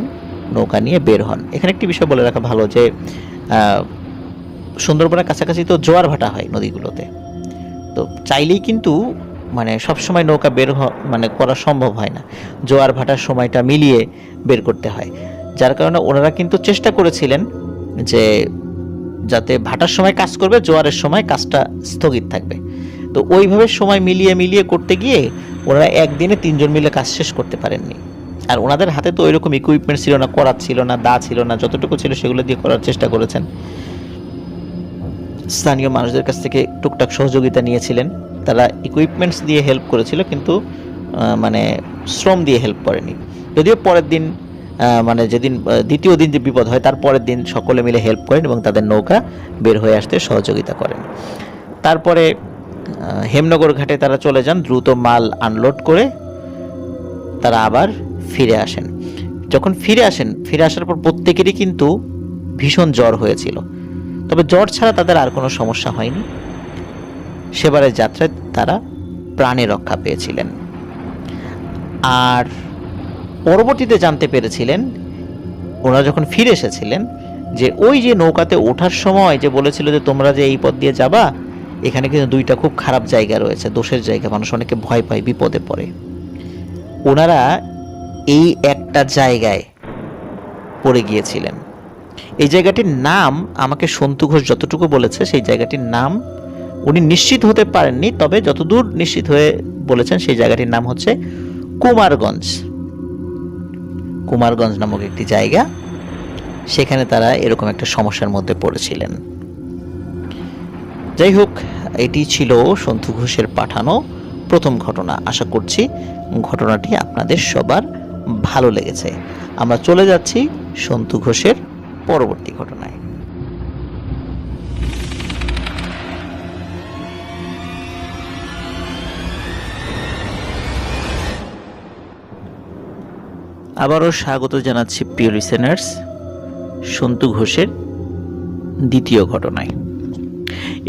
নৌকা নিয়ে বের হন। এখানে একটি বিষয় বলে রাখা ভালো যে সুন্দরবনের কাছাকাছি তো জোয়ার ভাটা হয় নদীগুলোতে, তো চাইলেই কিন্তু মানে সবসময় নৌকা বের করা সম্ভব হয় না, জোয়ার ভাটার সময়টা মিলিয়ে বের করতে হয়। যার কারণে ওনারা কিন্তু চেষ্টা করেছিলেন যে যাতে ভাটার সময় কাজ করবে, জোয়ারের সময় কাজটা স্থগিত থাকবে। তো ওইভাবে সময় মিলিয়ে মিলিয়ে করতে গিয়ে ওনারা একদিনে 3 জন মিলে কাজ শেষ করতে পারেননি। আর ওনাদের হাতে তো ওইরকম ইকুইপমেন্ট ছিল না, করাত ছিল না, দা ছিল না, যতটুকু ছিল সেগুলো দিয়ে করার চেষ্টা করেছেন। স্থানীয় মানুষদের কাছ থেকে টুকটাক সহযোগিতা নিয়েছিলেন, তারা ইকুইপমেন্টস দিয়ে হেল্প করেছিল কিন্তু শ্রম দিয়ে হেল্প করেনি। যদিও পরের দিন যেদিন দ্বিতীয় দিন যে বিপদ হয় তার পরের দিন সকলে মিলে হেল্প করেন এবং তাদের নৌকা বের হয়ে আসতে সহযোগিতা করেন। তারপরে হেমনগর ঘাটে তারা চলে যান, দ্রুত মাল আনলোড করে তারা আবার ফিরে আসেন। যখন ফিরে আসার পর প্রত্যেকেরই কিন্তু ভীষণ জ্বর হয়েছিল, তবে জ্বর ছাড়া তাদের আর কোনো সমস্যা হয়নি। সেবারের যাত্রায় তারা প্রাণে রক্ষা পেয়েছিলেন। আর পরবর্তীতে জানতে পেরেছিলেন ওরা যখন ফিরে এসেছিলেন যে ওই যে নৌকাতে ওঠার সময় যে বলেছিল যে তোমরা যে এই পথ দিয়ে যাবা, এখানে কিন্তু 2টা খুব খারাপ জায়গা রয়েছে, দোষের জায়গা, মানুষ অনেকে ভয় পায়, বিপদে পড়ে। ওনারা এই একটা জায়গায় পড়ে গিয়েছিলেন। এই জায়গাটির নাম আমাকে সন্তু ঘোষ যতটুকু বলেছে, সেই জায়গাটির নাম উনি নিশ্চিত হতে পারেননি, তবে যতদূর নিশ্চিত হয়ে বলেছেন সেই জায়গাটির নাম হচ্ছে কুমারগঞ্জ। কুমারগঞ্জ নামক একটি জায়গা, সেখানে তারা এরকম একটা সমস্যার মধ্যে পড়েছিলেন। যাই হোক, এটি ছিল সন্তু ঘোষের পাঠানো প্রথম ঘটনা। আশা করছি ঘটনাটি আপনাদের সবার ভালো লেগেছে। আমরা চলে যাচ্ছি সন্তু ঘোষের পরবর্তী ঘটনায়। আবারও স্বাগত জানাচ্ছি প্রিয় লিসেনার্স সন্তু ঘোষের দ্বিতীয় ঘটনায়।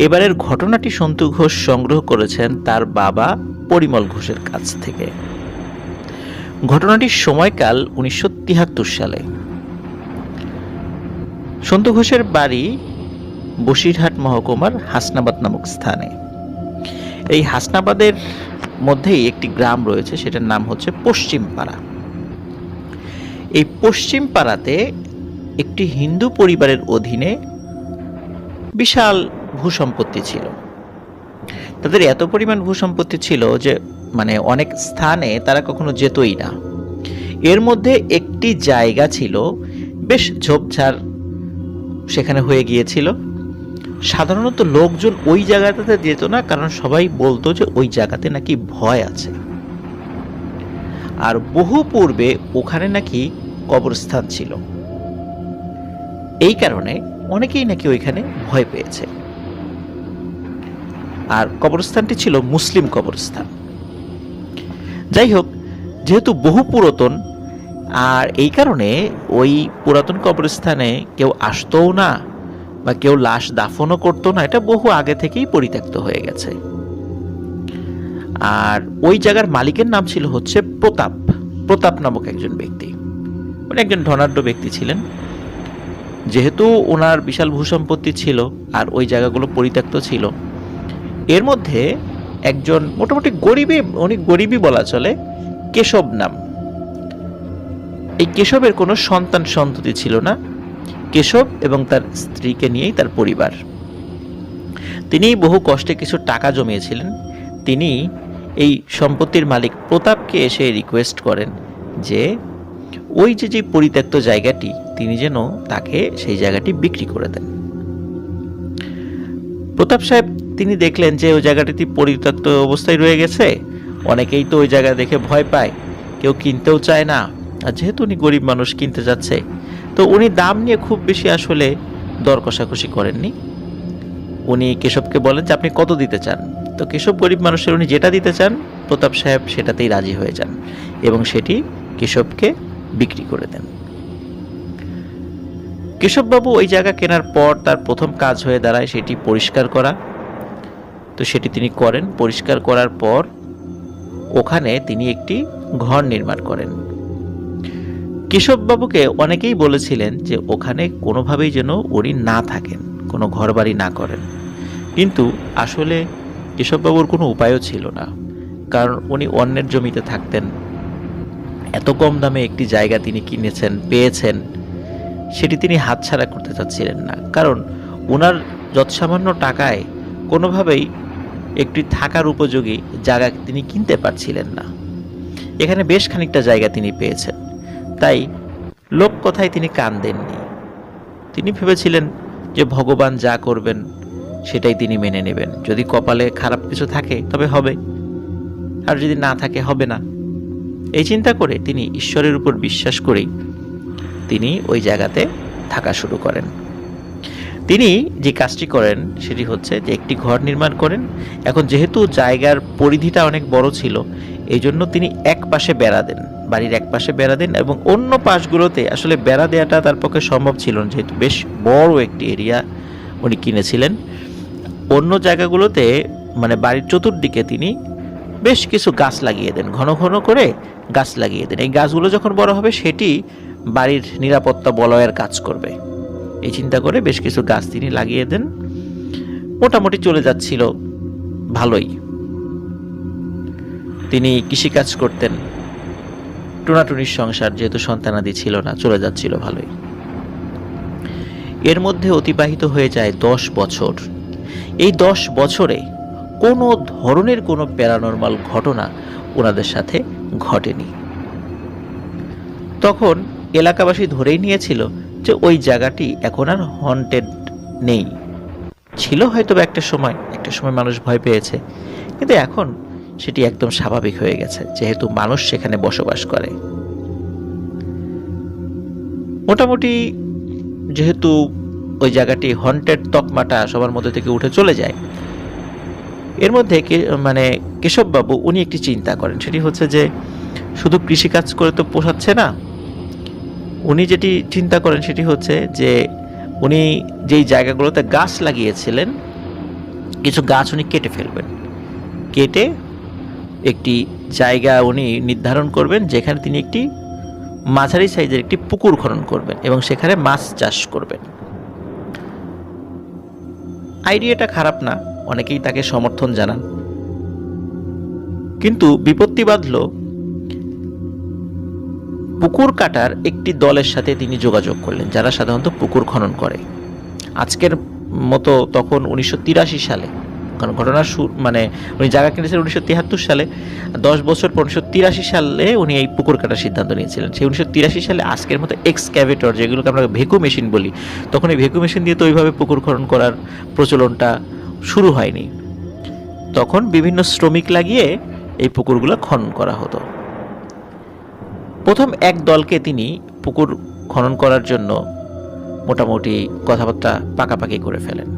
এবারের ঘটনাটি সন্তু ঘোষ সংগ্রহ করেছেন তার বাবা পরিমল ঘোষের কাছ থেকে। ঘটনাটির সময়কাল 1973 সালে। সন্তু ঘোষের বাড়ি বসিরহাট মহকুমার হাসনাবাদ নামক স্থানে। এই হাসনাবাদের মধ্যেই একটি গ্রাম রয়েছে, সেটার নাম হচ্ছে পশ্চিম পাড়া। এই পশ্চিম পাড়াতে একটি হিন্দু পরিবারের অধীনে বিশাল ভূসম্পত্তি ছিল। তাদের এত পরিমাণ ভূসম্পত্তি ছিল যে অনেক স্থানে তারা কখনো যেতই না। এর মধ্যে একটি জায়গা ছিল বেশ ঝোপঝাড়, সেখানে হয়ে গিয়েছিল। সাধারণত লোকজন ওই জায়গাটাতে যেত না, কারণ সবাই বলতো যে ওই জায়গাতে নাকি ভয় আছে। আর বহু পূর্বে ওখানে নাকি কবরস্থান ছিল, এই কারণে অনেকেই নাকি ওইখানে ভয় পেয়েছে। আর কবরস্থানটি ছিল মুসলিম কবরস্থান। যাই হোক, যেহেতু বহু পুরাতন, আর এই কারণে ওই পুরাতন কবরস্থানে কেউ আসতোও না বা কেউ লাশ দাফনও করতো না, এটা বহু আগে থেকেই পরিত্যক্ত হয়ে গেছে। আর ওই জায়গার মালিকের নাম ছিল হচ্ছে প্রতাপ নামক একজন ব্যক্তি, একজন ধনাঢ্য ব্যক্তি ছিলেন। যেহেতু ওনার বিশাল ভূসম্পত্তি ছিল আর ওই জায়গাগুলো পরিত্যক্ত ছিল, এর মধ্যে একজন মোটামুটি গরিবই বলা চলে, কেশব নাম। এই কেশবের কোনো সন্তান সন্ততি ছিল না। কেশব এবং তার স্ত্রীকে নিয়েই তার পরিবার। তিনি বহু কষ্টে কিছু টাকা জমিয়েছিলেন। তিনি এই সম্পত্তির মালিক প্রতাপকে এসে রিকোয়েস্ট করেন যে ওই যে পরিত্যক্ত জায়গাটি, তিনি যেন তাকে সেই জায়গাটি বিক্রি করে দেন। প্রতাপ সাহেব তিনি দেখলেন যে ওই জায়গাটি পরিত্যক্ত অবস্থায় রয়ে গেছে, অনেকেই তো ওই জায়গা দেখে ভয় পায়, কেউ কিনতেও চায় না। আর যেহেতু উনি গরিব মানুষ, কিনতে যাচ্ছে, তো উনি দাম নিয়ে খুব বেশি আসলে দর কষাকষি করেননি। উনি কেশবকে বলেন যে আপনি কত দিতে চান। তো কেশব গরিব মানুষের, উনি যেটা দিতে চান প্রতাপ সাহেব সেটাতেই রাজি হয়ে যান এবং সেটি কেশবকে বিক্রি করে দেন। কেশববাবু ওই জায়গা কেনার পর তার প্রথম কাজ হয়ে দাঁড়ায় সেটি পরিষ্কার করা। তো সেটি তিনি করেন। পরিষ্কার করার পর ওখানে তিনি একটি ঘর নির্মাণ করেন। কেশববাবুকে অনেকেই বলেছিলেন যে ওখানে কোনোভাবেই যেন উনি না থাকেন, কোনো ঘর বাড়ি না করেন, কিন্তু আসলে কেশববাবুর কোনো উপায়ও ছিল না, কারণ উনি অন্যের জমিতে থাকতেন। এত কম দামে একটি জায়গা তিনি কিনেছেন, পেয়েছেন, সেটি তিনি হাতছাড়া করতে চাচ্ছিলেন না, কারণ ওনার যৎসামান্য টাকায় কোনোভাবেই একটি থাকার উপযোগী জায়গা তিনি কিনতে পারছিলেন না। এখানে বেশ খানিকটা জায়গা তিনি পেয়েছেন, তাই লোক কথায় তিনি কান দেননি। তিনি ভেবেছিলেন যে ভগবান যা করবেন সেটাই তিনি মেনে নেবেন। যদি কপালে খারাপ কিছু থাকে তবে হবে, আর যদি না থাকে হবে না। এই চিন্তা করে তিনি ঈশ্বরের উপর বিশ্বাস করেই তিনি ওই জায়গাতে থাকা শুরু করেন। তিনি যে কাজটি করেন সেটি হচ্ছে যে একটি ঘর নির্মাণ করেন। এখন যেহেতু জায়গার পরিধিটা অনেক বড় ছিল, এই জন্য তিনি এক পাশে বেড়া দেন, বাড়ির এক পাশে বেড়া দেন, এবং অন্য পাশগুলোতে আসলে বেড়া দেওয়াটা তার পক্ষে সম্ভব ছিল না, যেহেতু বেশ বড় একটি এরিয়া উনি কিনেছিলেন। অন্য জায়গাগুলোতে মানে বাড়ির চতুর্দিকে তিনি বেশ কিছু গাছ লাগিয়ে দেন, ঘন ঘন করে গাছ লাগিয়ে দেন। এই গাছগুলো যখন বড় হবে সেটি বাড়ির নিরাপত্তা বলয়ের কাজ করবে, এই চিন্তা করে বেশ কিছু গাছ তিনি লাগিয়ে দেন। মোটামুটি চলে যাচ্ছিল ভালোই। তিনি কৃষিকাজ করতেন, টুনাটুনির সংসার, যেহেতু সন্তানাদি ছিল না, চলে যাচ্ছিল ভালোই। এর মধ্যে অতিবাহিত হয়ে যায় 10 বছর। এই 10 বছরে কোনো ধরনের কোনো প্যারানরমাল ঘটনা ওনাদের সাথে ঘটেনি। তখন এলাকাবাসী ধরেই নিয়েছিল যে ওই জায়গাটি এখন আর হন্টেড নেই। ছিল হয়তো একটা সময় মানুষ ভয় পেয়েছে, কিন্তু এখন সেটি একদম স্বাভাবিক হয়ে গেছে, যেহেতু মানুষ সেখানে বসবাস করে। মোটামুটি যেহেতু ওই জায়গাটি হন্টেড তকমাটা সবার মধ্যে থেকে উঠে চলে যায়, এর মধ্যে কেশববাবু উনি একটি চিন্তা করেন, সেটি হচ্ছে যে শুধু কৃষিকাজ করে তো পোষাচ্ছে না। উনি যেটি চিন্তা করেন সেটি হচ্ছে যে উনি যেই জায়গাগুলোতে গাছ লাগিয়েছিলেন, কিছু গাছ উনি কেটে ফেলবেন। কেটে একটি জায়গা উনি নির্ধারণ করবেন, যেখানে তিনি একটি মাঝারি সাইজের একটি পুকুর খনন করবেন এবং সেখানে মাছ চাষ করবেন। আইডিয়াটা খারাপ না, অনেকেই তাকে সমর্থন জানান, কিন্তু বিপত্তি বাঁধল পুকুর কাটার একটি দলের সাথে তিনি যোগাযোগ করলেন, যারা সাধারণত পুকুর খনন করে। আজকের মতো তখন 1983 সালে, কারণ ঘটনার উনি জায়গা কিনেছেন 1973 সালে, 10 বছর পর 1983 সালে উনি এই পুকুর কাটার সিদ্ধান্ত নিয়েছিলেন। সেই 1983 সালে আজকের মতো এক্সক্যাভেটর, যেগুলোকে আমরা ভেকু মেশিন বলি, তখন এই ভেকু মেশিন দিয়ে তো ওইভাবে পুকুর খনন করার প্রচলনটা শুরু হয়নি। তখন বিভিন্ন শ্রমিক লাগিয়ে এই পুকুরগুলো খনন করা হতো। প্রথম এক দলকে তিনি পুকুর খনন করার জন্য মোটামুটি কথাবার্তা পাকাপাকি করে ফেলেন।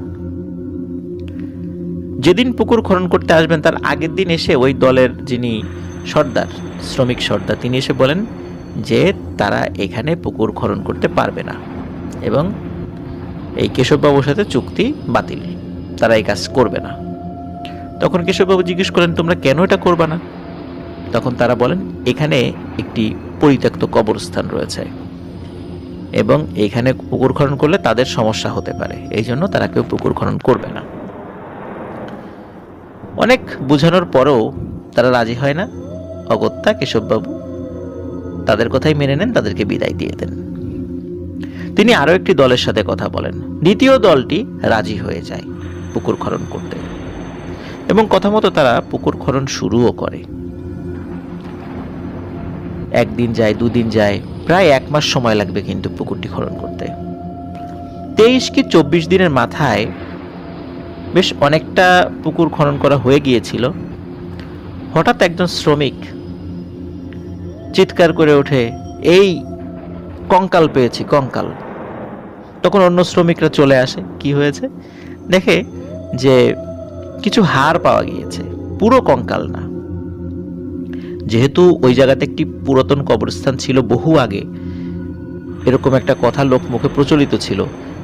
যেদিন পুকুর খনন করতে আসবেন তার আগের দিন এসে ওই দলের যিনি সর্দার, শ্রমিক সর্দার, তিনি এসে বলেন যে তারা এখানে পুকুর খনন করতে পারবে না এবং এই কেশববাবুর সাথে চুক্তি বাতিল, তারা এই কাজ করবে না। তখন কেশববাবু জিজ্ঞেস করেন, তোমরা কেন এটা করবে না? তখন তারা বলেন, এখানে একটি পরিত্যক্ত কবরস্থান রয়েছে এবং এইখানে পুকুর খনন করলে তাদের সমস্যা হতে পারে, এই জন্য তারা কেউ পুকুর খনন করবে না। অনেক বোঝানোর পরেও তারা রাজি হয় না। অগত্যা কেশববাবু তাদের কথাই মেনে নেন, তাদেরকে বিদায় দিয়ে দেন। তিনি আরো একটি দলের সাথে কথা বলেন। দ্বিতীয় দলটি রাজি হয়ে যায় পুকুর খনন করতে, এবং কথা মতো তারা পুকুর খনন শুরুও করে। একদিন যায়, দুদিন যায়, প্রায় 1 মাস সময় লাগবে কিন্তু পুকুরটি খনন করতে। 23 কি 24 দিনের মাথায় বেশ অনেকটা পুকুর খনন করা হয়ে গিয়েছিল। হঠাৎ একজন শ্রমিক চিৎকার করে ওঠে, এই কঙ্কাল পেয়েছি, কঙ্কাল। তখন অন্য শ্রমিকরা চলে আসে, কি হয়েছে দেখে যে কিছু হাড় পাওয়া গিয়েছে, পুরো কঙ্কাল না। যেহেতু ওই জায়গাতে একটি পুরাতন কবরস্থান ছিল বহু আগে, এরকম একটা কথা লোক মুখে প্রচলিত ছিল,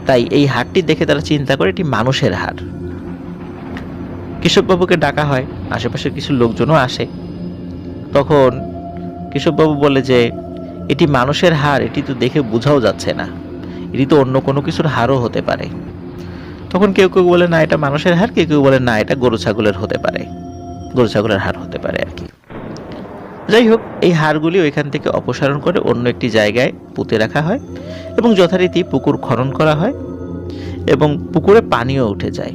তাই এই হাড়টি দেখে তারা চিন্তা করে এটি মানুষের হাড়। কেশববাবুকে ডাকা হয়, আশেপাশের কিছু লোকজনও আসে। তখন কেশববাবু বলে যে এটি মানুষের হাড়, এটি তো দেখে বোঝাও যাচ্ছে না, এটি তো অন্য কোনো কিছুর হাড়ও হতে পারে। তখন কেউ কেউ বলে না এটা মানুষের হাড়, কেউ কেউ বলে না এটা গরু ছাগলের হতে পারে, গরু ছাগলের হাড় হতে পারে আর কি। যাই হোক, এই হাড়গুলি ওইখান থেকে অপসারণ করে অন্য একটি জায়গায় পুঁতে রাখা হয় এবং যথারীতি পুকুর খনন করা হয় এবং পুকুরে পানিও উঠে যায়।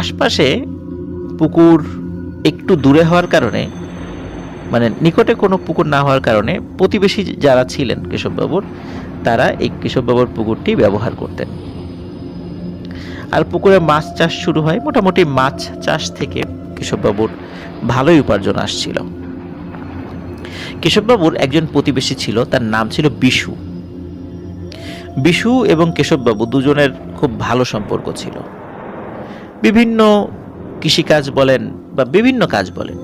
আশপাশে পুকুর একটু দূরে হওয়ার কারণে, মানে নিকটে কোনো পুকুর না হওয়ার কারণে, প্রতিবেশী যারা ছিলেন কেশববাবুর, তারা এই কেশববাবুর পুকুরটি ব্যবহার করতেন। আর পুকুরে মাছ চাষ শুরু হয়। মোটামুটি মাছ চাষ থেকে কেশববাবুর ভালোই উপার্জন আসছিল। কেশববাবুর একজন প্রতিবেশী ছিল, তার নাম ছিল বিশু। বিশু এবং কেশববাবু দুজনের খুব ভালো সম্পর্ক ছিল। বিভিন্ন কৃষিকাজ বলেন বা বিভিন্ন কাজ বলেন,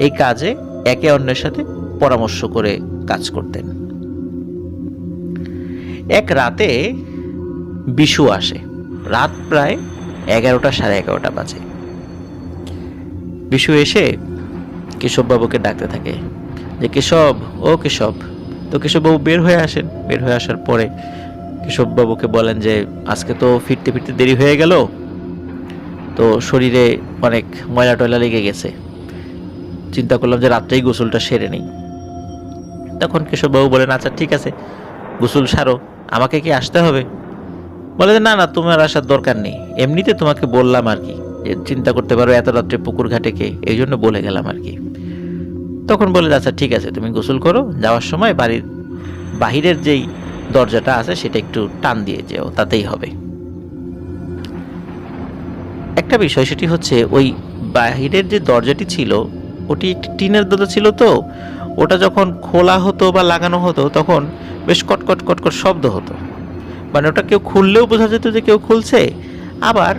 এই কাজে একে অন্যের সাথে পরামর্শ করে কাজ করতেন। এক রাতে বিশু আসে, রাত প্রায় 11টা, 11:30 বাজে। বিশু এসে কেশববাবুকে ডাকতে থাকে যে কেশব, ও কেশব। তো কেশববাবু বের হয়ে আসেন। বের হয়ে আসার পরে কেশববাবুকে বলেন যে আজকে তো ফিরতে ফিরতে দেরি হয়ে গেল, তো শরীরে অনেক ময়লা টয়লা লেগে গেছে, চিন্তা করলাম যে রাত্রেই গোসলটা সেরে নেই। তখন কেশববাবু বলেন আচ্ছা ঠিক আছে, গোসল সারো, আমাকে কি আসতে হবে? বলে যে না না, তোমার আসার দরকার নেই, এমনিতে তোমাকে বললাম আর কি, যে চিন্তা করতে পারো এত রাত্রে পুকুর ঘাটে কে, এই জন্য বলে গেলাম আর কি। তখন বলে আচ্ছা ঠিক আছে, তুমি গোসল করো, যাওয়ার সময় বাড়ির বাহিরের যেই দরজাটা আছে সেটা একটু টান দিয়ে যেও, তাতেই হবে। একটা বিষয়, সেটি হচ্ছে ওই বাহিরের যে দরজাটি ছিল ওটি একটি টিনের দরজা ছিল, তো ওটা যখন খোলা হতো বা লাগানো হতো তখন বেশ কটকট কটকট শব্দ হতো। মানে ওটা কেউ খুললেও বোঝা যেত যে কেউ খুলছে, আবার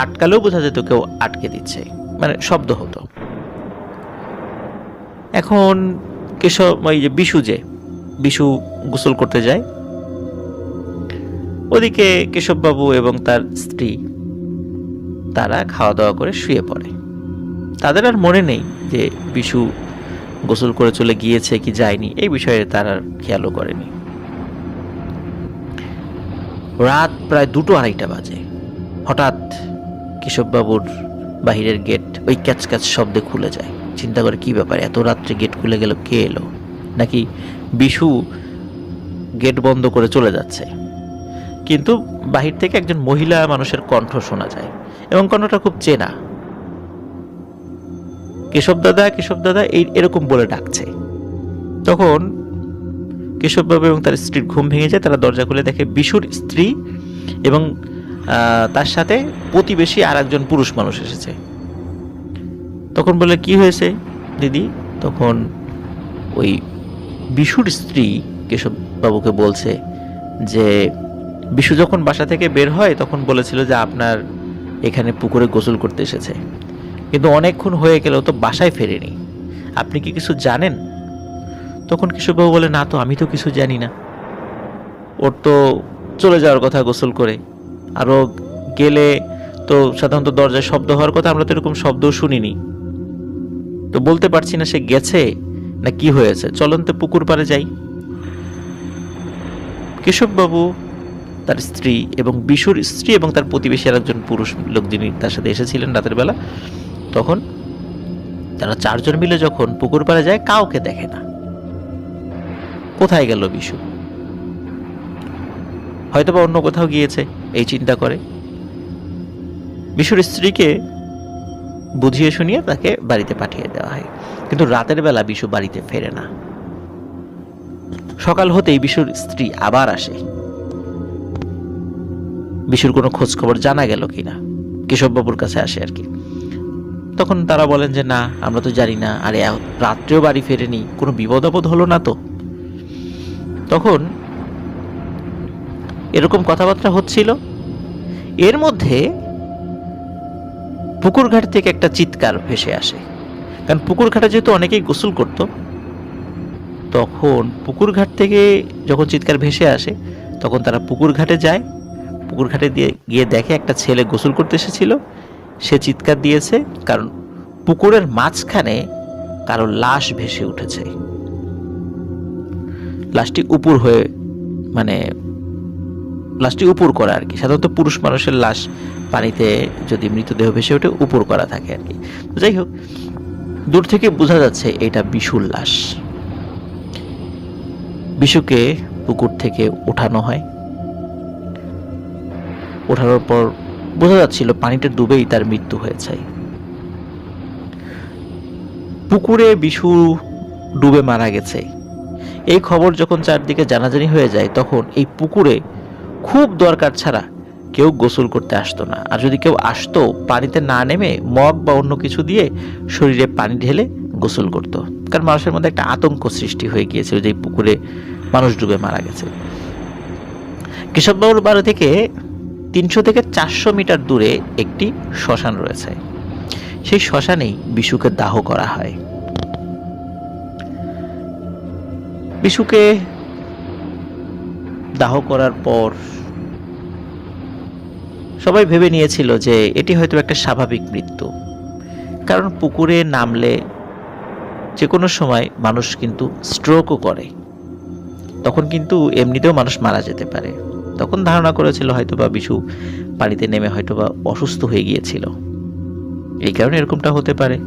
আটকালেও বোঝা যেত কেউ আটকে দিচ্ছে, মানে শব্দ হতো। এখন ওই যে বিশু গোসল করতে যায়, ওদিকে কেশববাবু এবং তার স্ত্রী তারা খাওয়া দাওয়া করে শুয়ে পড়ে। তাদের আর মনে নেই যে বিশু গোসল করে চলে গিয়েছে কি যায়নি, এই বিষয়ে তারা আর খেয়ালও করেনি। রাত প্রায় 2-2:30 বাজে। হঠাৎ কেশববাবুর বাহিরের গেট ওই ক্যাচ ক্যাচ শব্দে খুলে যায়। চিন্তা করে কি ব্যাপার, এত রাত্রে গেট খুলে গেল, কে এলো, নাকি বিশু গেট বন্ধ করে চলে যাচ্ছে। কিন্তু বাহির থেকে একজন মহিলা মানুষের কণ্ঠ শোনা যায় এবং কণ্ঠটা খুব চেনা। কেশব দাদা, কেশব দাদা, এরকম বলে ডাকছে। তখন কেশববাবু এবং তার স্ত্রীর ঘুম ভেঙে যায়। তারা দরজা খুলে দেখে বিশুর স্ত্রী এবং তার সাথে প্রতিবেশী আর একজন পুরুষ মানুষ এসেছে। তখন বলে কি হয়েছে দিদি? তখন ওই বিশুর স্ত্রী কেশববাবুকে বলছে যে বিশু যখন বাসা থেকে বের হয় তখন বলেছিল যে আপনার এখানে পুকুরে গোসল করতে এসেছে, কিন্তু অনেকক্ষণ হয়ে গেলেও তো বাসায় ফেরেনি, আপনি কি কিছু জানেন? তখন কেশববাবু বলে না তো, আমি তো কিছু জানি না, ওর তো চলে যাওয়ার কথা গোসল করে, আরও গেলে তো সাধারণত দরজায় শব্দ হওয়ার কথা, আমরা তো এরকম শব্দও শুনিনি, তো বলতে পারছি না সে গেছে না কি হয়েছে, চলন্ত পুকুর পাড়ে যাই। কেশববাবু তার স্ত্রী এবং বিশুর স্ত্রী এবং তার প্রতিবেশী আর একজন পুরুষ লোক যিনি তার সাথে এসেছিলেন রাতের বেলা, তখন তারা 4 জন মিলে যখন পুকুর পাড়ে যায় কাউকে দেখে না। কোথায় গেল বিশু? হয়তোবা অন্য কোথাও গিয়েছে, এই চিন্তা করে বিশুর স্ত্রীকে বুঝিয়ে শুনিয়ে তাকে বাড়িতে পাঠিয়ে দেওয়া হয়। কিন্তু রাতের বেলা বিশু বাড়িতে ফেরে না। সকাল হতেই বিশুর স্ত্রী আবার আসে। বিশুর কোনো খোঁজ খবর জানা গেল কিনা কেশববাবুর কাছে আসে আর কি। তখন তারা বলেন যে না, আমরা তো জানি না, আরে রাত্রেও বাড়ি ফেরেনি, কোনো বিপদ আপদ হলো না তো। তখন এরকম কথাবার্তা হচ্ছিল, এর মধ্যে পুকুর ঘাট থেকে একটা চিৎকার ভেসে আসে। কারণ পুকুর ঘাটে যেহেতু অনেকেই গোসল করত, তখন পুকুর ঘাট থেকে যখন চিৎকার ভেসে আসে তখন তারা পুকুর ঘাটে যায়। পুকুর ঘাটে গিয়ে দেখে একটা ছেলে গোসল করতে এসেছিল, সে চিৎকার দিয়েছে কারণ পুকুরের মাঝখানে কারো লাশ ভেসে উঠেছে। লাশটি উপর হয়ে, মানে লাশটি উপর করা আর কি। সাধারণত পুরুষ মানুষের লাশ পানিতে যদি মৃতদেহ ভেসে ওঠে উপর করা থাকে আর কি। যাই হোক, দূর থেকে বোঝা যাচ্ছে এটা বিশুর লাশ। বিশুকে পুকুর থেকে ওঠানো হয়। ওঠানোর পর বোঝা যাচ্ছিল পানিতে ডুবেই তার মৃত্যু হয়েছে। পুকুরে বিশু ডুবে মারা গেছে এই খবর যখন চারদিকে জানাজানি হয়ে যায়, তখন এই পুকুরে খুব দরকার ছাড়া কেউ গোসল করতে আসতো না। আর যদি কেউ আসতো, পানিতে না নেমে মগ বা অন্য কিছু দিয়ে শরীরে পানি ঢেলে গোসল করত। কারণ মানুষের মধ্যে একটা আতঙ্ক সৃষ্টি হয়ে গিয়েছিল যে পুকুরে মানুষ ডুবে মারা গেছে। কেশববাবুর বাড়ি থেকে 300 থেকে 400 মিটার দূরে একটি শ্মশান রয়েছে। সেই শ্মশানেই বিশুকে দাহ করা হয়। বিশুকে দাহ করার পর সবাই ভেবে নিয়েছিল যে এটি হয়তো একটা স্বাভাবিক মৃত্যু। কারণ পুকুরে নামলে যে কোনো সময় মানুষ কিন্তু স্ট্রোকও করে, তখন কিন্তু এমনিতেও মানুষ মারা যেতে পারে। তখন ধারণা করেছিল হয়তোবা বিশু পানিতে নেমে হয়তোবা অসুস্থ হয়ে গিয়েছিল, এই কারণে এরকমটা হতে পারে।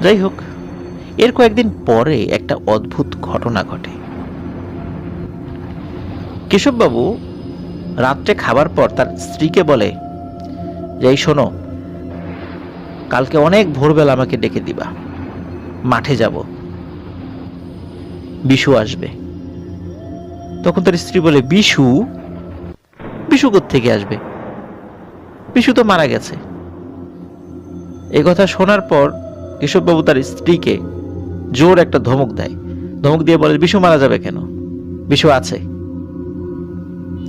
যাই হোক, এর কয়েকদিন পরে একটা অদ্ভুত ঘটনা ঘটে। কেশববাবু রাত্রে খাবার পর তার স্ত্রীকে বলে যে এই শোনো, কালকে অনেক ভোরবেলা আমাকে ডেকে দিবা, মাঠে যাব, বিশু আসবে। তখন তার স্ত্রী বলে বিশু? বিশু কোত্থেকে আসবে? বিশু তো মারা গেছে। এই কথা শোনার পর কেশববাবু তার স্ত্রীকে জোর একটা ধমক দেয়। ধমক দিয়ে বলে বিশু মারা যাবে কেন, বিশু আছে।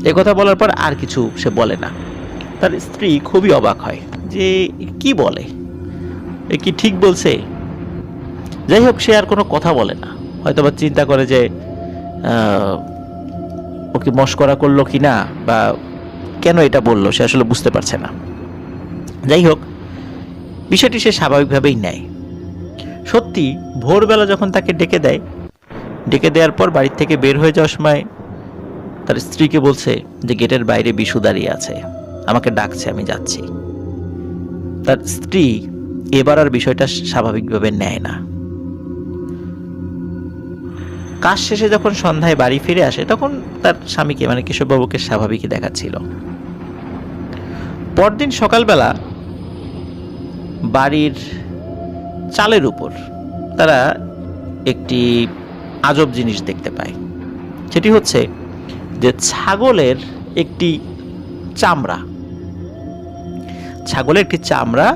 এ কথা বলার পর আর কিছু সে বলে না। তার স্ত্রী খুবই অবাক হয় যে কি বলে, এ কি ঠিক বলছে? যাই হোক, সে আর কোনো কথা বলে না। হয়তো বা চিন্তা করে যে ও কি মস্করা করলো কিনা বা কেন এটা বললো, সে আসলে বুঝতে পারছে না। যাই হোক, বিষয়টি সে স্বাভাবিকভাবেই নেয়। সত্যি ভোরবেলা যখন তাকে ডেকে দেয়, ডেকে দেওয়ার পর বাড়ির থেকে বের হয়ে যাওয়ার সময় তার স্ত্রীকে বলছে যে গেটের বাইরে বিশু দাঁড়িয়ে আছে, আমাকে ডাকছে, আমি যাচ্ছি। তার স্ত্রী এবার আর বিষয়টা স্বাভাবিকভাবে নেয় না। কাজ শেষে যখন সন্ধ্যায় বাড়ি ফিরে আসে, তখন তার স্বামীকে মানে কেশববাবুকে স্বাভাবিকই দেখাচ্ছিল। পরদিন সকালবেলা বাড়ির চালের উপর তারা একটি আজব জিনিস দেখতে পায়। সেটি হচ্ছে যে ছাগলের একটি চামড়া, ছাগলের একটি চামড়া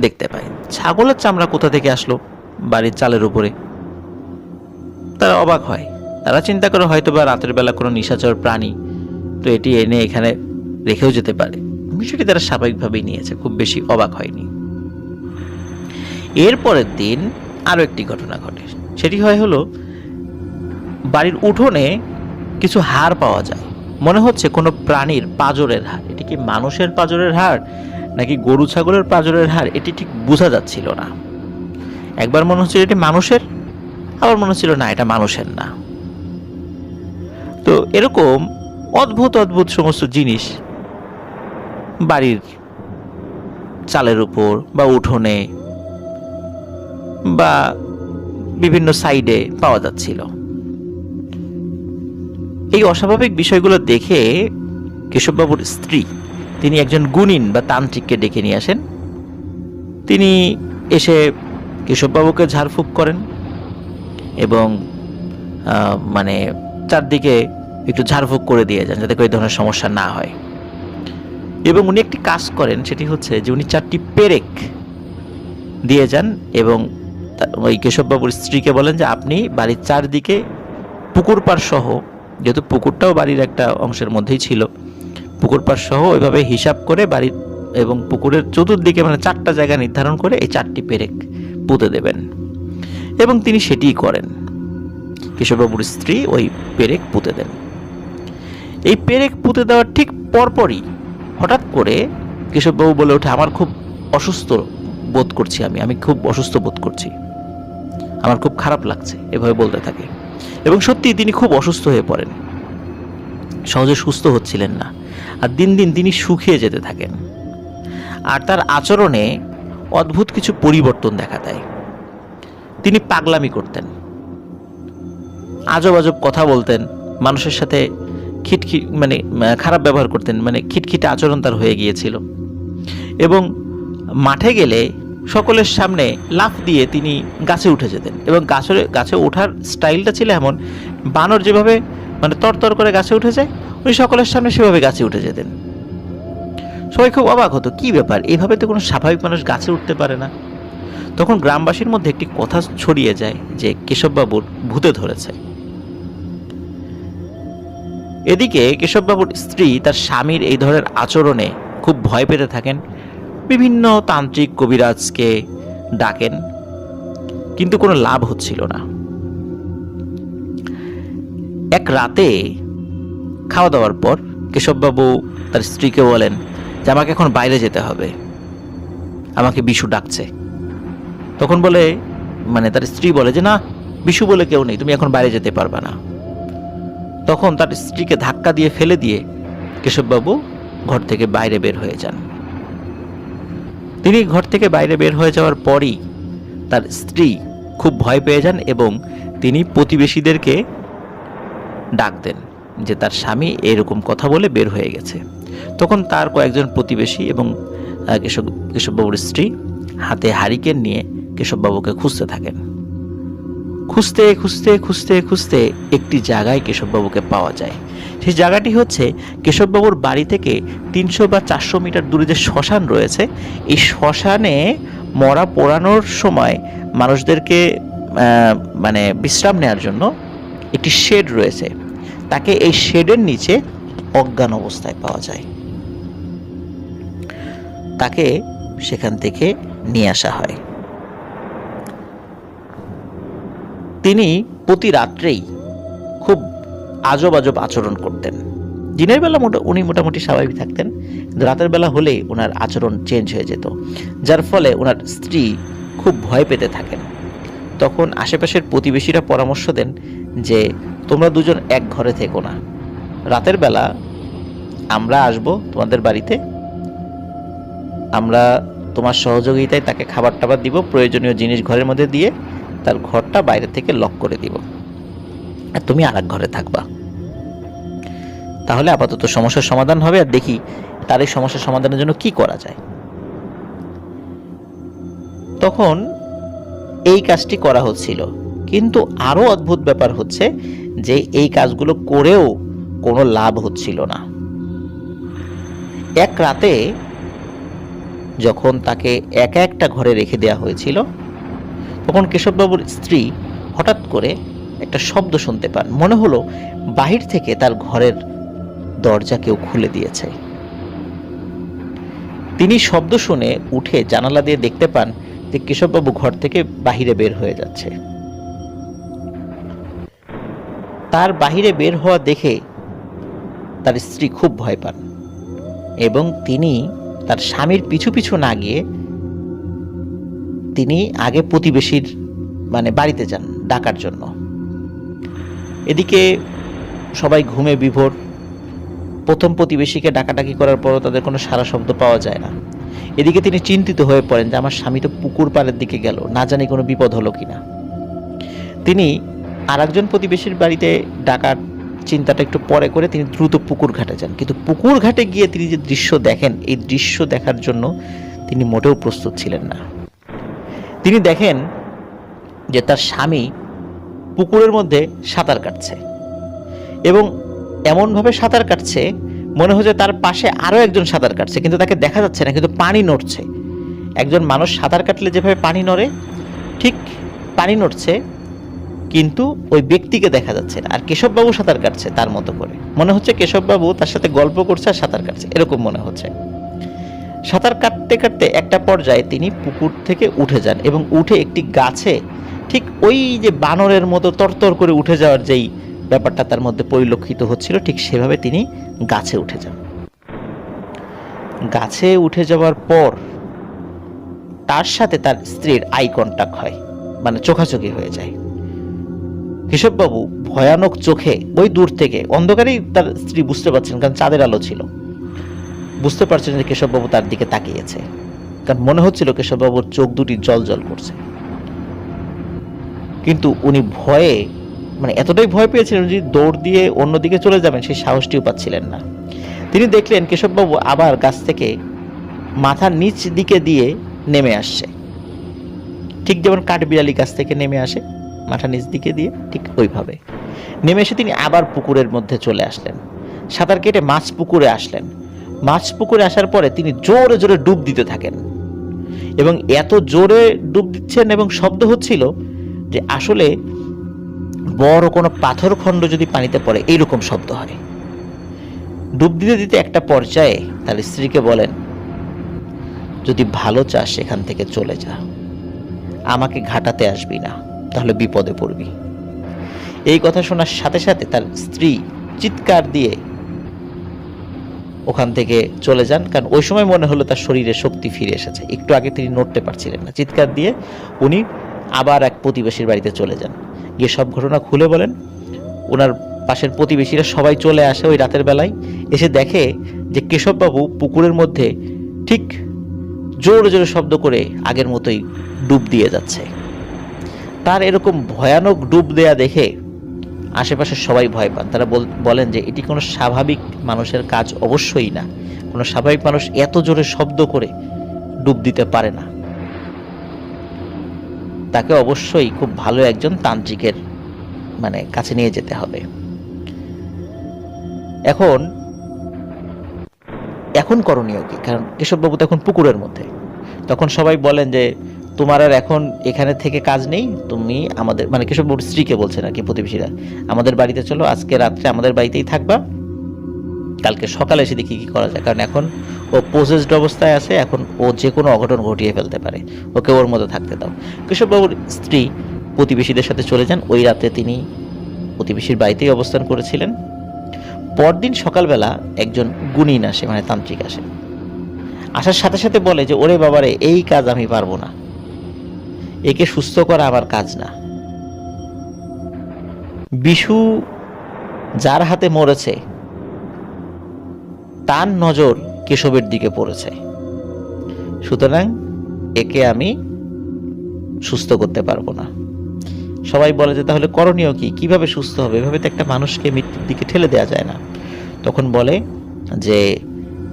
দেখতে পায়। ছাগলের চামড়া কোথা থেকে আসলো বাড়ির চালের উপরে? তারা অবাক হয়। তারা চিন্তা করে হয়তো বা রাতের বেলা কোনো নিশাচর প্রাণী তো এটি এনে এখানে রেখেও যেতে পারে। বিষয়টি তারা স্বাভাবিকভাবেই নিয়েছে, খুব বেশি অবাক হয়নি। এরপরের দিন আরো একটি ঘটনা ঘটে। সেটি হলো বাড়ির উঠোনে কিছু হাড় পাওয়া যায়। মনে হচ্ছে কোনো প্রাণীর পাঁজরের হাড়। এটি কি মানুষের পাঁজরের হাড় নাকি গরু ছাগলের পাঁজরের হাড়, এটি ঠিক বোঝা যাচ্ছিল না। একবার মনে হচ্ছিল এটি মানুষের, আবার মনে হচ্ছিল না এটা মানুষের না। তো এরকম অদ্ভুত অদ্ভুত সমস্ত জিনিস বাড়ির চালের উপর বা উঠোনে বা বিভিন্ন সাইডে পাওয়া যাচ্ছিল। এই অস্বাভাবিক বিষয়গুলো দেখে কেশববাবুর স্ত্রী, তিনি একজন গুণিন বা তান্ত্রিককে ডেকে নিয়ে আসেন। তিনি এসে কেশববাবুকে ঝাড়ফুঁক করেন এবং মানে চারদিকে একটু ঝাড়ফুঁক করে দিয়ে যান যাতে করে এই ধরনের সমস্যা না হয়। এবং উনি একটি কাজ করেন, সেটি হচ্ছে যে উনি 4টি পেরেক দিয়ে যান এবং ওই কেশববাবুর স্ত্রীকে বলেন যে আপনি বাড়ির চারদিকে পুকুর পাড় সহ, যেহেতু পুকুরটাও বাড়ির একটা অংশের মধ্যেই ছিল, পুকুর পাড় সহ ওইভাবে হিসাব করে বাড়ির এবং পুকুরের চতুর্দিকে মানে 4টা জায়গা নির্ধারণ করে এই 4টি পেরেক পুঁতে দেবেন। এবং তিনি সেটিই করেন। কেশববাবুর স্ত্রী ওই পেরেক পুঁতে দেন। এই পেরেক পুঁতে দেওয়ার ঠিক পরপরই হঠাৎ করে কেশববাবু বলে ওঠে, আমার খুব অসুস্থ বোধ করছি, আমি খুব অসুস্থ বোধ করছি, আমার খুব খারাপ লাগছে, এভাবে বলতে থাকে। এবং সত্যি তিনি খুব অসুস্থ হয়ে পড়েন, সহজে সুস্থ হচ্ছিলেন না, আর দিন দিন তিনি শুকিয়ে যেতে থাকেন। আর তার আচরণে অদ্ভুত কিছু পরিবর্তন দেখা দেয়। তিনি পাগলামি করতেন, আজব আজব কথা বলতেন, মানুষের সাথে মানে খারাপ ব্যবহার করতেন, মানে খিটখিটে আচরণ তার হয়ে গিয়েছিল। এবং মাঠে গেলে সকলের সামনে লাফ দিয়ে তিনি গাছে উঠে যেতেন। এবং গাছে ওঠার স্টাইলটা ছিল এমন, বানর যেভাবে মানে তরতর করে গাছে উঠে যায়, উনি সকলের সামনে সেভাবে গাছে উঠে যেতেন। সবাই খুব অবাক হতো, কি ব্যাপার, এইভাবে তো কোনো স্বাভাবিক মানুষ গাছে উঠতে পারে না। তখন গ্রামবাসীর মধ্যে একটি কথা ছড়িয়ে যায় যে কেশববাবুর ভূতে ধরেছে। এদিকে কেশববাবুর স্ত্রী তার স্বামীর এই ধরনের আচরণে খুব ভয় পেতে থাকেন, বিভিন্ন তান্ত্রিক কবিরাজকে ডাকেন, কিন্তু কোনো লাভ হচ্ছিল না। এক রাতে খাওয়া দাওয়ার পর কেশববাবু তার স্ত্রীকে বলেন যে আমাকে এখন বাইরে যেতে হবে, আমাকে বিশু ডাকছে। তখন বলে মানে তার স্ত্রী বলে যে না, বিশু বলে কেউ নেই, তুমি এখন বাইরে যেতে পারবে না। তখন তার স্ত্রীকে ধাক্কা দিয়ে ফেলে দিয়ে কেশববাবু ঘর থেকে বাইরে বের হয়ে যান। তিনি ঘর থেকে বাইরে বের হয়ে যাওয়ার পরই তার স্ত্রী খুব ভয় পেয়ে যান এবং তিনি প্রতিবেশীদেরকে ডাক দেন যে তার স্বামী এরকম কথা বলে বের হয়ে গেছে। তখন তার কয়েকজন প্রতিবেশী এবং কেশববাবুর স্ত্রী হাতে হারিকেন নিয়ে কেশববাবুকে খুঁজতে থাকেন। খুঁজতে খুঁজতে খুঁজতে খুঁজতে একটি জায়গায় কেশববাবুকে পাওয়া যায়। সেই জায়গাটি হচ্ছে কেশববাবুর বাড়ি থেকে 300 বা 400 মিটার দূরে যে শ্মশান রয়েছে, এই শ্মশানে মরা পোড়ানোর সময় মানুষদেরকে মানে বিশ্রাম নেওয়ার জন্য একটি শেড রয়েছে, তাকে এই শেডের নিচে অজ্ঞান অবস্থায় পাওয়া যায়। তাকে সেখান থেকে নিয়ে আসা হয়। তিনি প্রতি রাত্রেই খুব আজব আজব আচরণ করতেন। দিনের বেলা উনি মোটামুটি স্বাভাবিক থাকতেন, কিন্তু রাতের বেলা হলেই ওনার আচরণ চেঞ্জ হয়ে যেত, যার ফলে ওনার স্ত্রী খুব ভয় পেতে থাকেন। তখন আশেপাশের প্রতিবেশীরা পরামর্শ দেন যে তোমরা দুজন এক ঘরে থেকো না, রাতের বেলা আমরা আসবো তোমাদের বাড়িতে, আমরা তোমার সহযোগিতায় তাকে খাবার টাবার দিব, প্রয়োজনীয় জিনিস ঘরের মধ্যে দিয়ে তার ঘরটা বাইরে থেকে লক করে দিব, আর তুমি আর এক ঘরে থাকবা। তাহলে আপাতত সমস্যার সমাধান হবে, আর দেখি তার এই সমস্যার সমাধানের জন্য কি করা যায়। তখন এই কাজটি করা হচ্ছিল, কিন্তু আরো অদ্ভুত ব্যাপার হচ্ছে যে এই কাজগুলো করেও কোনো লাভ হচ্ছিল না। এক রাতে যখন তাকে একা একটা ঘরে রেখে দেওয়া হয়েছিল, তখন কেশববাবুর স্ত্রী হঠাৎ করে একটা শব্দ শুনতে পান। মনে হলো বাহির থেকে তার ঘরের দরজা কেউ খুলে দিয়েছে। তিনি শব্দ শুনে উঠে জানালা দিয়ে দেখতে পান যে কেশববাবু ঘর থেকে বাহিরে বের হয়ে যাচ্ছে। তার বাহিরে বের হওয়া দেখে তার স্ত্রী খুব ভয় পান এবং তিনি তার স্বামীর পিছু পিছু না গিয়ে তিনি আগে প্রতিবেশীর মানে বাড়িতে যান ডাকার জন্য। এদিকে সবাই ঘুমে বিভোর। প্রথম প্রতিবেশীকে ডাকাডাকি করার পরও তাদের কোনো সাড়া শব্দ পাওয়া যায় না। এদিকে তিনি চিন্তিত হয়ে পড়েন যে আমার স্বামী তো পুকুর পাড়ের দিকে গেল, না জানি কোনো বিপদ হলো কিনা। তিনি আরেকজন প্রতিবেশীর বাড়িতে ডাকার চিন্তাটা একটু পরে করে তিনি দ্রুত পুকুর ঘাটে যান। কিন্তু পুকুর ঘাটে গিয়ে তিনি যে দৃশ্য দেখেন, এই দৃশ্য দেখার জন্য তিনি মোটেও প্রস্তুত ছিলেন না। তিনি দেখেন যে তার স্বামী পুকুরের মধ্যে সাঁতার কাটছে, এবং এমনভাবে সাঁতার কাটছে মনে হচ্ছে তার পাশে আরও একজন সাঁতার কাটছে, কিন্তু তাকে দেখা যাচ্ছে না, কিন্তু পানি নড়ছে। একজন মানুষ সাঁতার কাটলে যেভাবে পানি নড়ে, ঠিক পানি নড়ছে, কিন্তু ওই ব্যক্তিকে দেখা যাচ্ছে না। আর কেশববাবু সাঁতার কাটছে তার মতো করে, মনে হচ্ছে কেশববাবু তার সাথে গল্প করছে আর সাঁতার কাটছে, এরকম মনে হচ্ছে। সাঁতার কাটতে কাটতে একটা পর্যায়ে তিনি পুকুর থেকে উঠে যান এবং উঠে একটি গাছে, ঠিক ওই যে বানরের মতো তরতর করে উঠে যাওয়ার যেই ব্যাপারটা তার মধ্যে পরিলক্ষিত হচ্ছিল, ঠিক সেভাবে তিনি গাছে উঠে যান। গাছে উঠে যাওয়ার পর তার সাথে তার স্ত্রীর আই কন্ট্যাক্ট হয়, মানে চোখাচোখি হয়ে যায়। কেশববাবু ভয়ানক চোখে ওই দূর থেকে, অন্ধকারেই তার স্ত্রী বুঝতে পারছেন, কারণ চাঁদের আলো ছিল, বুঝতে পারছেন যে কেশববাবু তার দিকে তাকিয়েছে, কারণ মনে হচ্ছিল কেশববাবুর চোখ দুটি জল জল করছে। কিন্তু উনি ভয়ে, মানে এতটাই ভয় পেয়েছিলেন যে দৌড় দিয়ে অন্যদিকে চলে যাবেন সেই সাহসটিও পাচ্ছিলেন না। তিনি দেখলেন কেশববাবু আবার গাছ থেকে মাথার নিচ দিকে দিয়ে নেমে আসছে, ঠিক যেমন কাঠবিড়ালি গাছ থেকে নেমে আসে মাথা নিচ দিকে দিয়ে, ঠিক ওইভাবে নেমে এসে তিনি আবার পুকুরের মধ্যে চলে আসলেন। সাঁতার কেটে মাছ পুকুরে আসলেন। মাছ পুকুরে আসার পরে তিনি জোরে জোরে ডুব দিতে থাকেন, এবং এত জোরে ডুব দিচ্ছেন এবং শব্দ হচ্ছিল যে আসলে বড় কোনো পাথর খণ্ড যদি পানিতে পড়ে এইরকম শব্দ হয়। ডুব দিতে দিতে একটা পর্যায়ে তার স্ত্রীকে বলেন, যদি ভালো চাস এখান থেকে চলে যা, আমাকে ঘাটাতে আসবি না, তাহলে বিপদে পড়বি। এই কথা শোনার সাথে সাথে তার স্ত্রী চিৎকার দিয়ে ওখান থেকে চলে যান, কারণ ওই সময় মনে হলো তার শরীরে শক্তি ফিরে এসেছে, একটু আগে তিনি নড়তে পারছিলেন না। চিৎকার দিয়ে উনি আবার এক প্রতিবেশীর বাড়িতে চলে যান, গিয়ে সব ঘটনা খুলে বলেন। ওনার পাশের প্রতিবেশীরা সবাই চলে আসে ওই রাতের বেলায়, এসে দেখে যে কেশববাবু পুকুরের মধ্যে ঠিক জোরে জোরে শব্দ করে আগের মতোই ডুব দিয়ে যাচ্ছে। তার এরকম ভয়ানক ডুব দেয়া দেখে আশেপাশের সবাই ভয় পান। তারা বলেন যে এটি কোনো স্বাভাবিক মানুষের কাজ অবশ্যই না, কোনো স্বাভাবিক মানুষ এত জোরে শব্দ করে ডুব দিতে পারে না, তাকে অবশ্যই খুব ভালো একজন তান্ত্রিকের মানে কাছে নিয়ে যেতে হবে। এখন করণীয় কি? কারণ কেশববাবু তখন পুকুরের মধ্যে। তখন সবাই বলেন যে তোমার আর এখন এখানে থেকে কাজ নেই, তুমি আমাদের, মানে কেশববাবুর স্ত্রীকে বলছেন আর কি প্রতিবেশীরা, আমাদের বাড়িতে চলো, আজকে রাত্রে আমাদের বাড়িতেই থাকবা, কালকে সকালে এসে দেখি কি করা যায়, কারণ এখন ও পজেসড অবস্থায় আছে, এখন ও যে কোনো অঘটন ঘটিয়ে ফেলতে পারে, ওকে ওর মতো থাকতে দাও। কেশববাবুর স্ত্রী প্রতিবেশীদের সাথে চলে যান। ওই রাতে তিনি প্রতিবেশীর বাড়িতেই অবস্থান করেছিলেন। পরদিন সকালবেলা একজন গুণিন আসে, মানে তান্ত্রিক আসে। আসার সাথে সাথে বলে যে ওরে বাবারে, এই কাজ আমি পারবো না, একে সুস্থ করা আমার কাজ না। বিশু যার হাতে মরেছে তার নজর কেশবের দিকে পড়েছে, সুতরাং একে আমি সুস্থ করতে পারবো না। সবাই বলে যে তাহলে করণীয় কি, কিভাবে সুস্থ হবে? এভাবে তো একটা মানুষকে মৃত্যুর দিকে ঠেলে দেওয়া যায় না। তখন বলে যে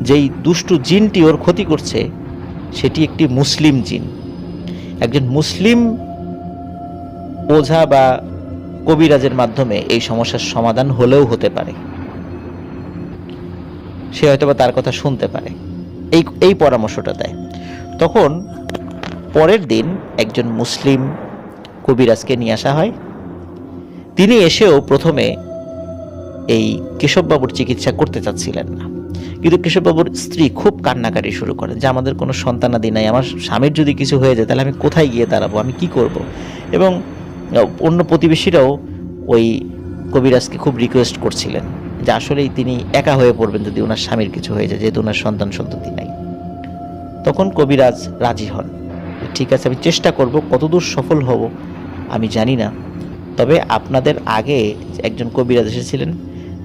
যেই দুষ্টু জিনটি ওর ক্ষতি করছে সেটি একটি মুসলিম জিন। একজন মুসলিম ওঝা বা কবিরাজের মাধ্যমে এই সমস্যার সমাধান হলেও হতে পারে, সে হয়তোবা তার কথা শুনতে পারে, এই পরামর্শটা দেয়। তখন পরের দিন একজন মুসলিম কবিরাজকে নিয়ে আসা হয়। তিনি এসেও প্রথমে এই কেশববাবুর চিকিৎসা করতে চাচ্ছিলেন না, কিন্তু কেশববাবুর স্ত্রী খুব কান্নাকাটি শুরু করেন যে আমাদের কোনো সন্তানাদি নাই, আমার স্বামীর যদি কিছু হয়ে যায় তাহলে আমি কোথায় গিয়ে দাঁড়াবো, আমি কি করব। এবং অন্য প্রতিবেশীরাও ওই কবিরাজকে খুব রিকোয়েস্ট করছিলেন যে আসলেই তিনি একা হয়ে পড়বেন যদি ওনার স্বামীর কিছু হয়ে যায়, যেহেতু ওনার সন্ততি নাই। তখন কবিরাজ রাজি হন, ঠিক আছে আমি চেষ্টা করব, কতদূর সফল হব আমি জানি না, তবে আপনাদের আগে একজন কবিরাজ এসেছিলেন,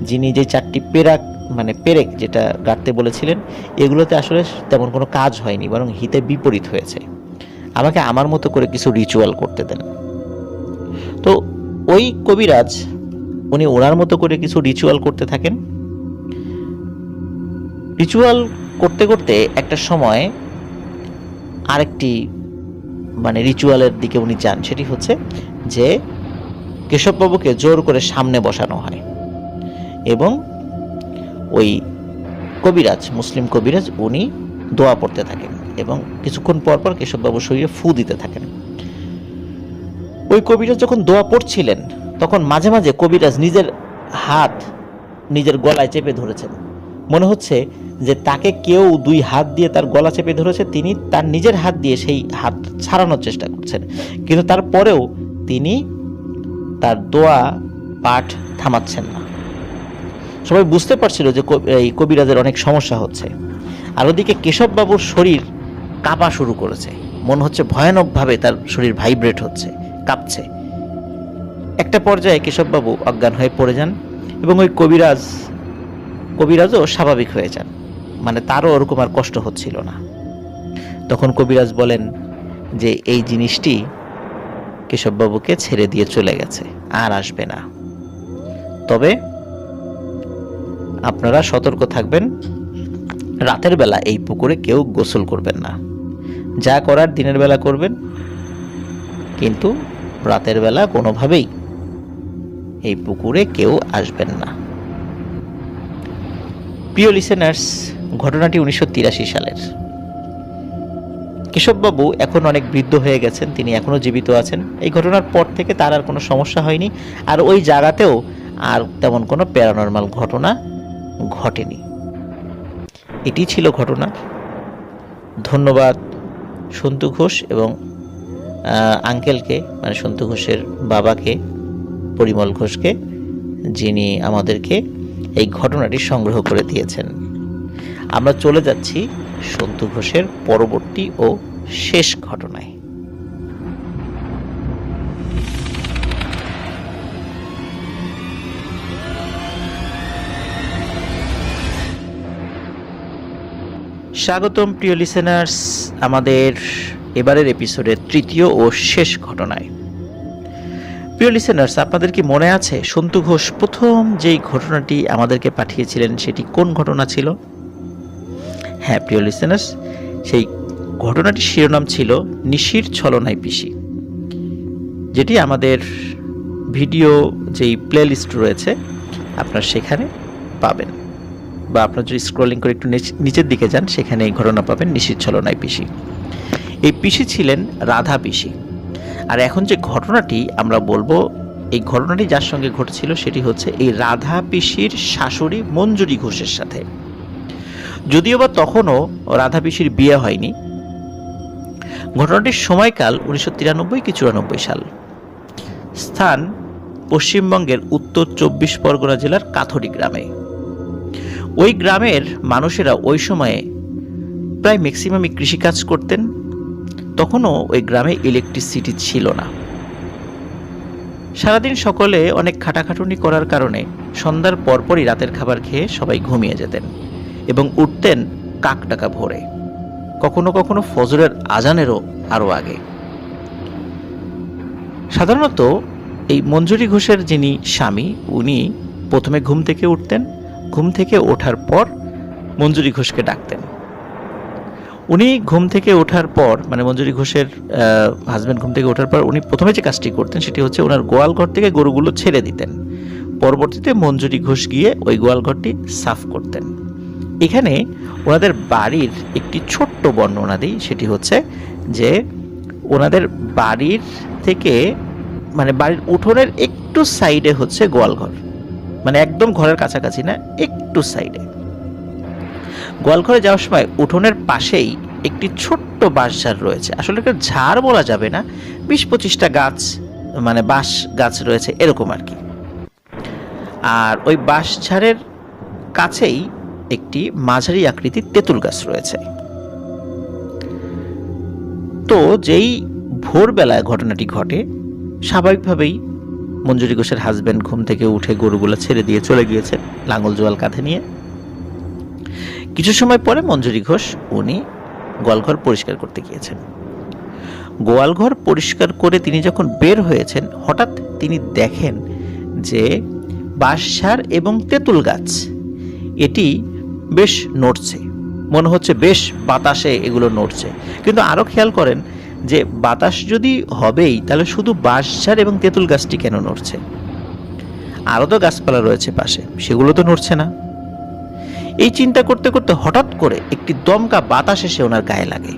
যিনি যে 4টি পেরেক যেটা গাঁথতে বলেছিলেন, এগুলোতে আসলে তেমন কোনো কাজ হয়নি, বরং হিতে বিপরীত হয়েছে। আমাকে আমার মতো করে কিছু রিচুয়াল করতে দেন। তো ওই কবিরাজ উনি ওনার মতো করে কিছু রিচুয়াল করতে থাকেন। রিচুয়াল করতে করতে একটা সময় আরেকটি রিচুয়ালের দিকে উনি যান। সেটি হচ্ছে যে কেশববাবুকে জোর করে সামনে বসানো হয় এবং ওই কবিরাজ, মুসলিম কবিরাজ, উনি দোয়া পড়তে থাকেন এবং কিছুক্ষণ পর পর কেশববাবুর শরীরে ফু দিতে থাকেন। ওই কবিরাজ যখন দোয়া পড়ছিলেন তখন মাঝে মাঝে কবিরাজ নিজের হাত নিজের গলায় চেপে ধরেছেন। মনে হচ্ছে যে তাকে কেউ 2 হাত দিয়ে তার গলা চেপে ধরেছে, তিনি তার নিজের হাত দিয়ে সেই হাত ছাড়ানোর চেষ্টা করছেন, কিন্তু তারপরেও তিনি তার দোয়া পাঠ থামাচ্ছেন না। সবাই বুঝতে পারছিল যে এই কবিরাজের অনেক সমস্যা হচ্ছে। আর ওদিকে কেশববাবুর শরীর কাঁপা শুরু করেছে, মনে হচ্ছে ভয়ানকভাবে তার শরীর ভাইব্রেট হচ্ছে, কাঁপছে। একটা পর্যায়ে কেশববাবু অজ্ঞান হয়ে পড়ে যান এবং ওই কবিরাজও স্বাভাবিক হয়ে যান, তারও ওরকম আর কষ্ট হচ্ছিল না। তখন কবিরাজ বলেন যে এই জিনিসটি কেশববাবুকে ছেড়ে দিয়ে চলে গেছে, আর আসবে না। তবে আপনারা সতর্ক থাকবেন, রাতের বেলা এই পুকুরে কেউ গোসল করবেন না। যা করার দিনের বেলা করবেন, কিন্তু রাতের বেলা কোনোভাবেই এই পুকুরে কেউ আসবেন না। প্রিয় লিসেনার্স, ঘটনাটি 1983 সালের। কেশববাবু এখন অনেক বৃদ্ধ হয়ে গেছেন, তিনি এখনও জীবিত আছেন। এই ঘটনার পর থেকে তার আর কোনো সমস্যা হয়নি, আর ওই জায়গাতেও আর তেমন কোনো প্যারানরমাল ঘটনা ঘটেনি। এটি ছিল ঘটনা। ধন্যবাদ সন্তু ঘোষ এবং আঙ্কেলকে, সন্তু ঘোষের বাবাকে, পরিমল ঘোষকে, যিনি আমাদেরকে এই ঘটনাটি সংগ্রহ করে দিয়েছেন। আমরা চলে যাচ্ছি সন্তু ঘোষের পরবর্তী ও শেষ ঘটনায়। স্বাগতম প্রিয় লিসেনার্স আমাদের এবারের এপিসোডের তৃতীয় ও শেষ ঘটনায়। প্রিয় লিসেনার্স, আপনাদের কি মনে আছে সন্তু ঘোষ প্রথম যেই ঘটনাটি আমাদেরকে পাঠিয়েছিলেন সেটি কোন ঘটনা ছিল? হ্যাঁ প্রিয় লিসেনার্স, সেই ঘটনাটির শিরোনাম ছিল নিশির ছলনায় পিসি, যেটি আমাদের ভিডিও যেই প্লে লিস্ট রয়েছে আপনার সেখানে পাবেন, বা আপনার যদি স্ক্রলিং করে একটু নিচের দিকে যান সেখানে এই ঘটনা পাবেন, নিশির ছলনায় পিসি। এই পিসি ছিলেন রাধা পিসি। আর এখন যে ঘটনাটি আমরা বলবো, এই ঘটনাটি যার সঙ্গে ঘটেছিল সেটি হচ্ছে এই রাধা পিসির শাশুড়ি মঞ্জুরি ঘোষের সাথে। যদিও বা তখনও রাধা পিসির বিয়ে হয়নি। ঘটনাটির সময়কাল 1993 কি 94 সাল। স্থান পশ্চিমবঙ্গের উত্তর 24 পরগনা জেলার কাথরি গ্রামে। ওই গ্রামের মানুষেরা ওই সময়ে প্রায় ম্যাক্সিমামই কৃষিকাজ করতেন। তখনও ওই গ্রামে ইলেকট্রিসিটি ছিল না। সারাদিন সকলে অনেক খাটাখাটুনি করার কারণে সন্ধ্যার পরপরই রাতের খাবার খেয়ে সবাই ঘুমিয়ে যেতেন এবং উঠতেন কাকডাকা ভোরে, কখনো কখনো ফজরের আজানেরও আরও আগে। সাধারণত এই মঞ্জুরি ঘোষের যিনি স্বামী, উনি প্রথমে ঘুম থেকে উঠতেন। ঘুম থেকে ওঠার পর মঞ্জুরি ঘোষকে ডাকতেন। উনি ঘুম থেকে ওঠার পর, মঞ্জুরি ঘোষের হাজব্যান্ড ঘুম থেকে ওঠার পর উনি প্রথমে যে কাজটি করতেন সেটি হচ্ছে ওনার গোয়াল ঘর থেকে গরুগুলো ছেড়ে দিতেন। পরবর্তীতে মঞ্জুরি ঘোষ গিয়ে ওই গোয়াল ঘরটি সাফ করতেন। এখানে ওনাদের বাড়ির একটি ছোট্ট বর্ণনা দিই, সেটি হচ্ছে যে ওনাদের বাড়ির থেকে বাড়ির উঠোনের একটু সাইডে হচ্ছে গোয়াল ঘর, একদম ঘরের কাছাকাছি না, একটু সাইডে। গোয়ালঘরে যাওয়ার সময় উঠোনের পাশেই একটি ছোট্ট বাঁশঝাড় রয়েছে। আসলে এটা ঝাড় বলা যাবে না, 20-25টা গাছ, বাঁশ গাছ রয়েছে এরকম আর কি। আর ওই বাঁশঝাড়ের কাছেই একটি মাঝারি আকৃতির তেঁতুল গাছ রয়েছে। তো যেই ভোরবেলায় ঘটনাটি ঘটে, স্বাভাবিকভাবেই মঞ্জুরি ঘোষের হাজবেন্ড ঘুম থেকে উঠে গরুগুলো ছেড়ে দিয়ে চলে গিয়েছেন লাঙল জোয়াল কাঁধে নিয়ে। কিছু সময় পরে মঞ্জুরি ঘোষ উনি গোয়ালঘর পরিষ্কার করতে গিয়েছেন। গোয়ালঘর পরিষ্কার করে তিনি যখন বের হয়েছেন, হঠাৎ তিনি দেখেন যে বাঁশঝাড় এবং তেঁতুল গাছ এটি বেশ নড়ছে, মনে হচ্ছে বেশ বাতাসে এগুলো নড়ছে। কিন্তু আরও খেয়াল করেন যে বাতাস যদি হবেই তাহলে শুধু বাঁশঝাড় এবং তেঁতুল গাছটি কেন নড়ছে? আরও তো গাছপালা রয়েছে পাশে, সেগুলো তো নড়ছে না। এই চিন্তা করতে করতে হঠাৎ করে একটি দমকা বাতাস এসে ওনার গায়ে লাগে।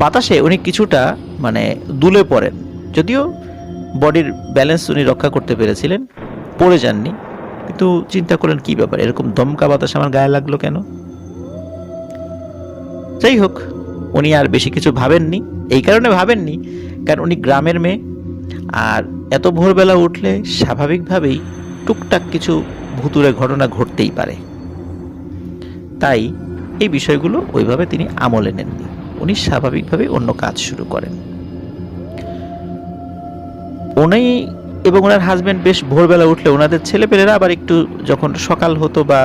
বাতাসে উনি কিছুটা দুলে পড়েন, যদিও বডির ব্যালেন্স উনি রক্ষা করতে পেরেছিলেন, পড়ে যাননি। কিন্তু চিন্তা করলেন কি ব্যাপার, এরকম দমকা বাতাস আমার গায়ে লাগলো কেন? যাই হোক, উনি আর বেশি কিছু ভাবেননি। এই কারণে ভাবেননি কারণ উনি গ্রামের মেয়ে, আর এত ভোরবেলা উঠলে স্বাভাবিকভাবেই টুকটাক কিছু ভুতুড়ে ঘটনা ঘটতেই পারে। তাই এই বিষয়গুলো ওইভাবে তিনি আমলে নেননি। উনি স্বাভাবিকভাবে অন্য কাজ শুরু করেন। উনি এবং ওনার হাজব্যান্ড বেশ ভোরবেলা উঠলে ওনাদের ছেলেপেলেরা আবার একটু যখন সকাল হতো বা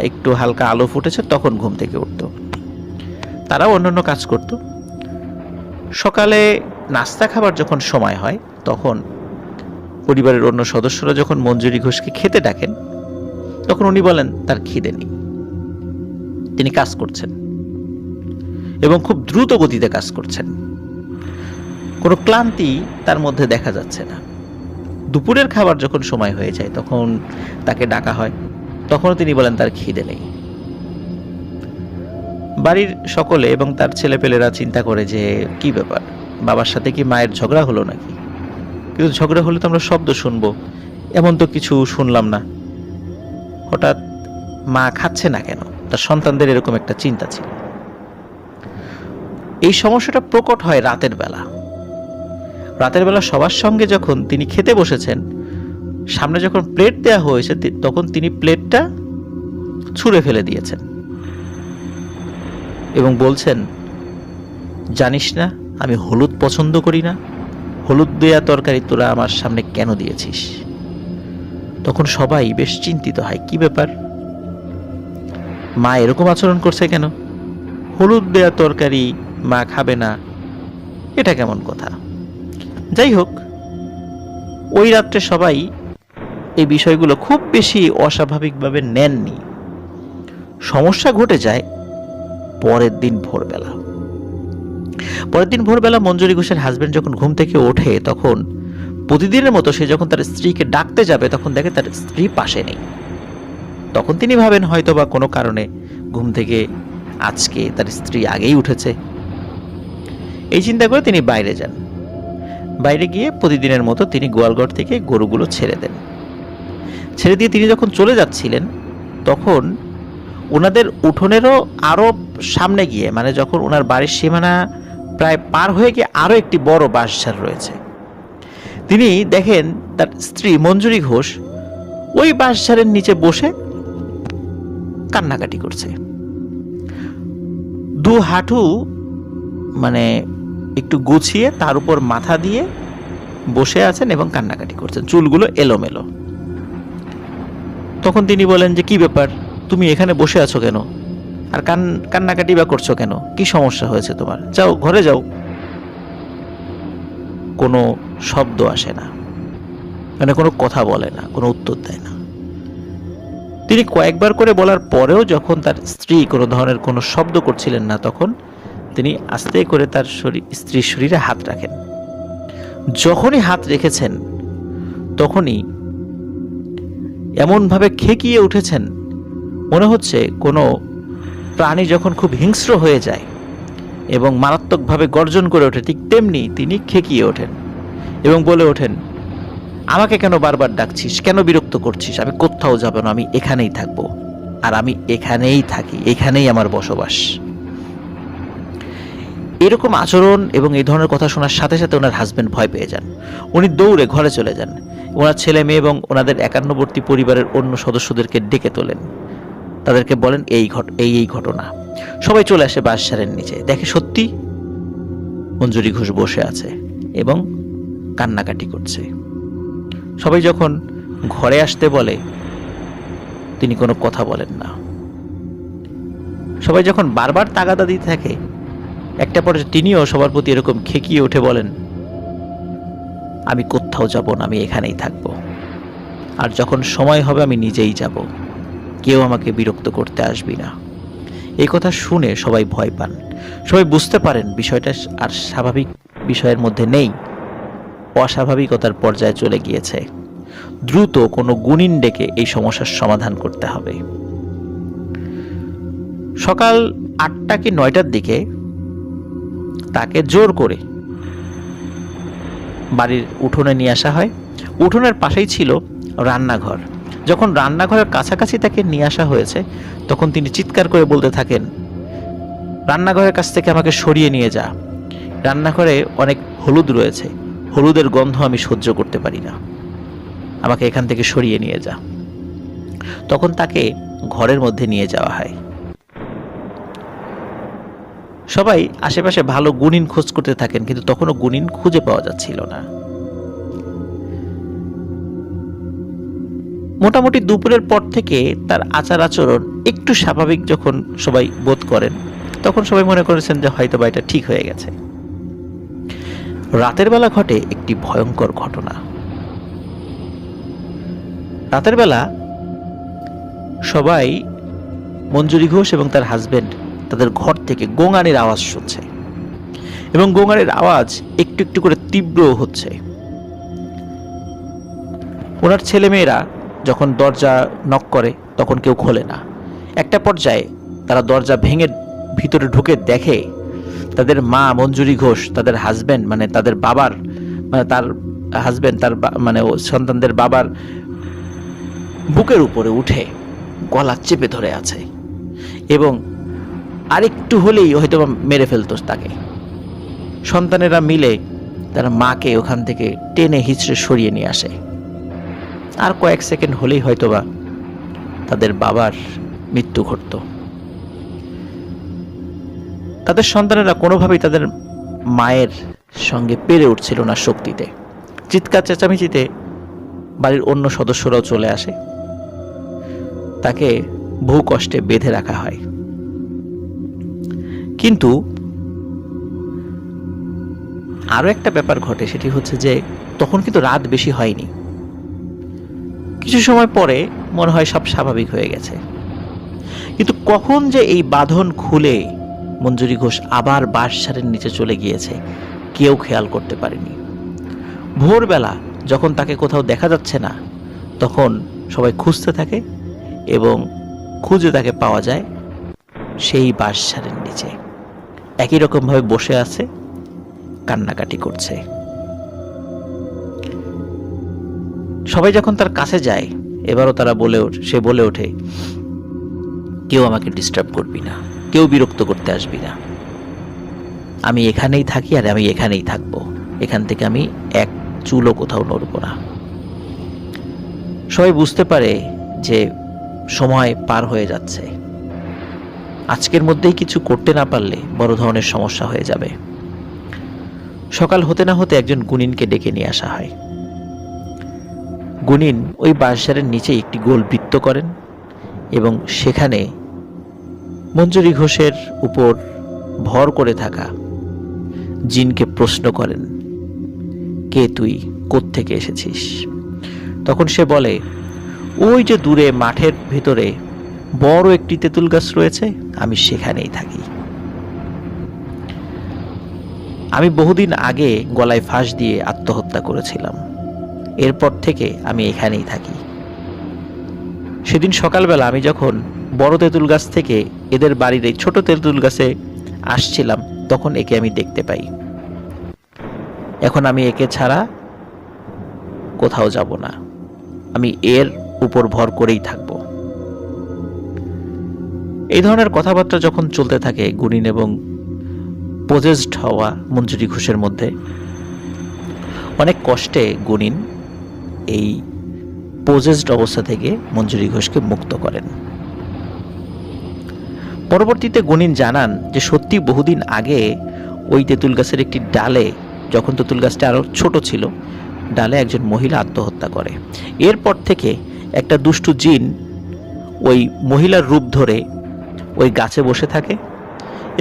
একটু হালকা আলো ফুটেছে তখন ঘুম থেকে উঠতো, তারাও অন্যান্য কাজ করত। সকালে নাস্তা খাবার যখন সময় হয় তখন পরিবারের অন্য সদস্যরা যখন মঞ্জুরি ঘোষকে খেতে ডাকেন তখন উনি বলেন তার খিদে নেই, তিনি কাজ করছেন এবং খুব দ্রুত গতিতে কাজ করছেন, কোনো ক্লান্তি তার মধ্যে দেখা যাচ্ছে না। দুপুরের খাবার যখন সময় হয়ে যায় তখন তাকে ডাকা হয়, তখনও তিনি বলেন তার খিদে নেই। বাড়ির সকলে এবং তার ছেলেপেলেরা চিন্তা করে যে কি ব্যাপার, বাবার সাথে কি মায়ের ঝগড়া হলো নাকি? কিন্তু ঝগড়া হলে তো আমরা শব্দ শুনবো, এমন তো কিছু শুনলাম না। হঠাৎ মা খাচ্ছে না কেন, তার সন্তানদের এরকম একটা চিন্তা ছিল। এই সমস্যাটা প্রকট হয় রাতের বেলা। রাতের বেলা সবার সঙ্গে যখন তিনি খেতে বসেছেন, সামনে যখন প্লেট দেওয়া হয়েছে তখন তিনি প্লেটটা ছুঁড়ে ফেলে দিয়েছেন এবং বলছেন, জানিস না আমি হলুদ পছন্দ করি না, হলুদ দেয়া তরকারি তোরা আমার সামনে কেন দিয়েছিস? তখন সবাই বেশ চিন্তিত হয়, কি ব্যাপার, মা এরকম আচরণ করছে কেন? হলুদ দেয়া তরকারি মা খাবে না, এটা কেমন কথা? যাই হোক, ওই রাত্রে সবাই এই বিষয়গুলো খুব বেশি অস্বাভাবিকভাবে নেননি। সমস্যা ঘটে যায় পরের দিন ভোরবেলা মঞ্জুরি ঘোষের হাজবেন্ড যখন ঘুম থেকে ওঠে তখন প্রতিদিনের মতো সে যখন তার স্ত্রীকে ডাকতে যাবে তখন দেখে তার স্ত্রী পাশে নেই। তখন তিনি ভাবেন হয়তো বা কোনো কারণে ঘুম থেকে আজকে তার স্ত্রী আগেই উঠেছে। এই চিন্তা করে তিনি বাইরে যান। বাইরে গিয়ে প্রতিদিনের মতো তিনি গোয়ালঘর থেকে গরুগুলো ছেড়ে দেন। ছেড়ে দিয়ে তিনি যখন চলে যাচ্ছিলেন তখন ওনাদের উঠোনেরও আরো সামনে গিয়ে, যখন ওনার বাড়ির সীমানা প্রায় পার হয়ে গিয়ে আরো একটি বড় বাঁশঝাড় রয়েছে, তিনি দেখেন তার স্ত্রী মঞ্জুরি ঘোষ ওই বাঁশঝাড়ের নিচে বসে কান্নাকাটি করছে। দু হাঁটু একটু গুছিয়ে তার উপর মাথা দিয়ে বসে আছেন এবং কান্নাকাটি করছেন, চুলগুলো এলোমেলো। তখন তিনি বলেন যে কি ব্যাপার, তুমি এখানে বসে আছো কেন, আর কান্নাকাটি বা করছো কেন, কি সমস্যা হয়েছে তোমার, যাও ঘরে যাও। কোনো শব্দ আসে না, কোনো কথা বলে না, কোনো উত্তর দেয় না। তিনি কয়েকবার করে বলার পরেও যখন তার স্ত্রী কোনো ধরনের কোনো শব্দ করছিলেন না তখন তিনি আস্তে করে তার স্ত্রীর শরীরে হাত রাখেন। যখনই হাত রেখেছেন তখনই এমনভাবে খেকিয়ে উঠেছেন, মনে হচ্ছে কোনো প্রাণী যখন খুব হিংস্র হয়ে যায় এবং মারাত্মকভাবে গর্জন করে ওঠে, ঠিক তেমনি তিনি খেকিয়ে ওঠেন এবং বলে ওঠেন, আমাকে কেন বারবার ডাকছিস, কেন বিরক্ত করছিস, আমি কোথাও যাব না, আমি এখানেই থাকবো, আর আমি এখানেই থাকি, এখানেই আমার বসবাস। এরকম আচরণ এবং এই ধরনের কথা শোনার সাথে সাথে ওনার হাজবেন্ড ভয় পেয়ে যান। উনি দৌড়ে ঘরে চলে যান, ওনার ছেলে মেয়ে এবং ওনাদের একান্নবর্তী পরিবারের অন্য সদস্যদেরকে ডেকে তোলেন, তাদেরকে বলেন এই ঘটনা। সবাই চলে আসে বাঁশঝাড়ের নিচে, দেখে সত্যি মঞ্জুরি ঘোষ বসে আছে এবং কান্নাকাটি করছে। সবাই যখন ঘরে আসতে বলে তিনি কোনো কথা বলেন না। সবাই যখন বারবার তাগাদা দিতে থাকে, একটা পর্যায়ে তিনিও সবার প্রতি এরকম খেকিয়ে উঠে বলেন, আমি কোথাও যাব না, আমি এখানেই থাকব, আর যখন সময় হবে আমি নিজেই যাব, কেউ আমাকে বিরক্ত করতে আসবি না। এই কথা শুনে সবাই ভয় পান। সবাই বুঝতে পারেন বিষয়টা আর স্বাভাবিক বিষয়ের মধ্যে নেই, অস্বাভাবিকতার পর্যায়ে চলে গিয়েছে। দ্রুত কোনো গুণিন ডেকে এই সমস্যার সমাধান করতে হবে। সকাল 8টা কি 9টার দিকে তাকে জোর করে বাড়ির উঠোনে নিয়ে আসা হয়। উঠোনের পাশেই ছিল রান্নাঘর। যখন রান্নাঘরের কাছাকাছি তাকে নিয়ে আসা হয়েছে, তখন তিনি চিৎকার করে বলতে থাকেন, রান্নাঘরের কাছ থেকে আমাকে সরিয়ে নিয়ে যা, রান্নাঘরে অনেক হলুদ রয়েছে, হলুদের গন্ধ আমি সহ্য করতে পারি না, আমাকে এখান থেকে সরিয়ে নিয়ে যা। তখন তাকে ঘরের মধ্যে নিয়ে যাওয়া হয়। সবাই আশেপাশে ভালো গুণিন খোঁজ করতে থাকেন, কিন্তু তখনও গুণিন খুঁজে পাওয়া যাচ্ছিল না। মোটামুটি দুপুরের পর থেকে তার আচার আচরণ একটু স্বাভাবিক যখন সবাই বোধ করেন, তখন সবাই মনে করেছেন যে হয়তো বা এটা ঠিক হয়ে গেছে। রাতের বেলা ঘটে একটি ভয়ঙ্কর ঘটনা। রাতের বেলা সবাই মঞ্জুরি ঘোষ এবং তার হাজবেন্ড তাদের ঘর থেকে গোঙানির আওয়াজ শুনছে, এবং গোঙানির আওয়াজ একটু একটু করে তীব্র হচ্ছে। ওনার ছেলেমেয়েরা যখন দরজা নক করে তখন কেউ খোলে না। একটা পর্যায়ে তারা দরজা ভেঙে ভিতরে ঢুকে দেখে তাদের মা মঞ্জুরি ঘোষ তাদের হাজবেন্ড মানে তার হাজবেন্ড তার সন্তানদের বাবার বুকের উপরে উঠে গলা চেপে ধরে আছে, এবং আরেকটু হলেই হয়তো মেরে ফেলতো তাকে। সন্তানেরা মিলে তারা মাকে ওখান থেকে টেনে হিচড়ে সরিয়ে নিয়ে আসে। আর কয়েক সেকেন্ড হলেই হয়তোবা তাদের বাবার মৃত্যু ঘটত। তাদের সন্তানেরা কোনোভাবেই তাদের মায়ের সঙ্গে পেরে উঠছিল না শক্তিতে। চিৎকার চেঁচামেচিতে বাড়ির অন্য সদস্যরাও চলে আসে, তাকে বহু কষ্টে বেঁধে রাখা হয়। কিন্তু আরো একটা ব্যাপার ঘটে, সেটি হচ্ছে যে তখন কিন্তু রাত বেশি হয়নি। কিছু সময় পরে মনে হয় সব স্বাভাবিক হয়ে গেছে, কিন্তু কখন যে এই বাঁধন খুলে মঞ্জুরি ঘোষ আবার বাঁশঝাড়ের নিচে চলে গিয়েছে কেউ খেয়াল করতে পারেনি। ভোরবেলা যখন তাকে কোথাও দেখা যাচ্ছে না, তখন সবাই খুঁজতে থাকে এবং খুঁজে তাকে পাওয়া যায় সেই বাঁশঝাড়ের নিচে একই রকমভাবে বসে আছে, কান্নাকাটি করছে। সবাই যখন তার কাছে যায়, এবারও সে বলে ওঠে, কেউ আমাকে ডিস্টার্ব করবি না, কেউ বিরক্ত করতে আসবি না, আমি এখানেই থাকি আর আমি এখানেই থাকবো, এখান থেকে আমি এক চুলও কোথাও নড়ব না। সবাই বুঝতে পারে যে সময় পার হয়ে যাচ্ছে, আজকের মধ্যেই কিছু করতে না পারলে বড় ধরনের সমস্যা হয়ে যাবে। সকাল হতে না হতে একজন গুণিনকে ডেকে নিয়ে আসা হয়। গুণিন ওই বাঁশঝাড়ের নিচে একটি গোল বৃত্ত করেন এবং সেখানে মঞ্জুরি ঘোষের উপর ভর করে থাকা জিনকে প্রশ্ন করেন, কে তুই, কোত্থেকে এসেছিস? তখন সে বলে, ওই যে দূরে মাঠের ভিতরে বড় একটি তেঁতুল গাছ রয়েছে, আমি সেখানেই থাকি। আমি বহুদিন আগে গলায় ফাঁস দিয়ে আত্মহত্যা করেছিলাম, এরপর থেকে আমি এখানেই থাকি। সেদিন সকালবেলা আমি যখন বড় তেঁতুল গাছ থেকে এদের বাড়ির এই ছোট তেঁতুল গাছে আসছিলাম, তখন একে আমি দেখতে পাই। এখন আমি একে ছাড়া কোথাও যাব না, আমি এর উপর ভর করেই থাকব। এই ধরনের কথাবার্তা যখন চলতে থাকে গুণিন এবং পজেসড হওয়া মঞ্জুরি ঘোষের মধ্যে, অনেক কষ্টে গুণিন এই পজেসড অবস্থা থেকে মঞ্জুরি ঘোষকে মুক্ত করেন। পরবর্তীতে গুণিন জানান যে সত্যি বহুদিন আগে ওই তেঁতুল গাছের একটি ডালে, যখন তেঁতুল গাছটা আরো ছোট ছিল, ডালে একজন মহিলা আত্মহত্যা করে। এরপর থেকে একটা দুষ্টু জিন ওই মহিলার রূপ ধরে ওই গাছে বসে থাকে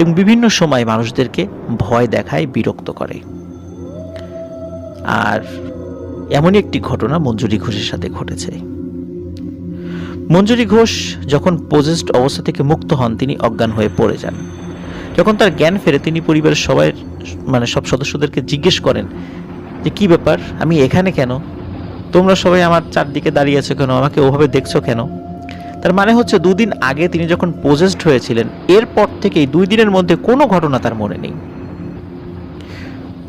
এবং বিভিন্ন সময় মানুষদেরকে ভয় দেখায়, বিরক্ত করে। আর এমনই একটি ঘটনা মঞ্জুরি ঘোষের সাথে ঘটেছে। মঞ্জুরি ঘোষ যখন পজেসড অবস্থা থেকে মুক্ত হন, তিনি অজ্ঞান হয়ে পড়ে যান। যখন তার জ্ঞান ফেরে, তিনি পরিবারের সব সদস্যদেরকে জিজ্ঞেস করেন যে কি ব্যাপার, আমি এখানে কেন, তোমরা সবাই আমার চারদিকে দাঁড়িয়ে আছো কেন, আমাকে ওভাবে দেখছো কেন? তার মানে হচ্ছে 2 দিন আগে তিনি যখন পজেসড হয়েছিলেন, এরপর থেকেই 2 দিনের মধ্যে কোনো ঘটনা তার মনে নেই।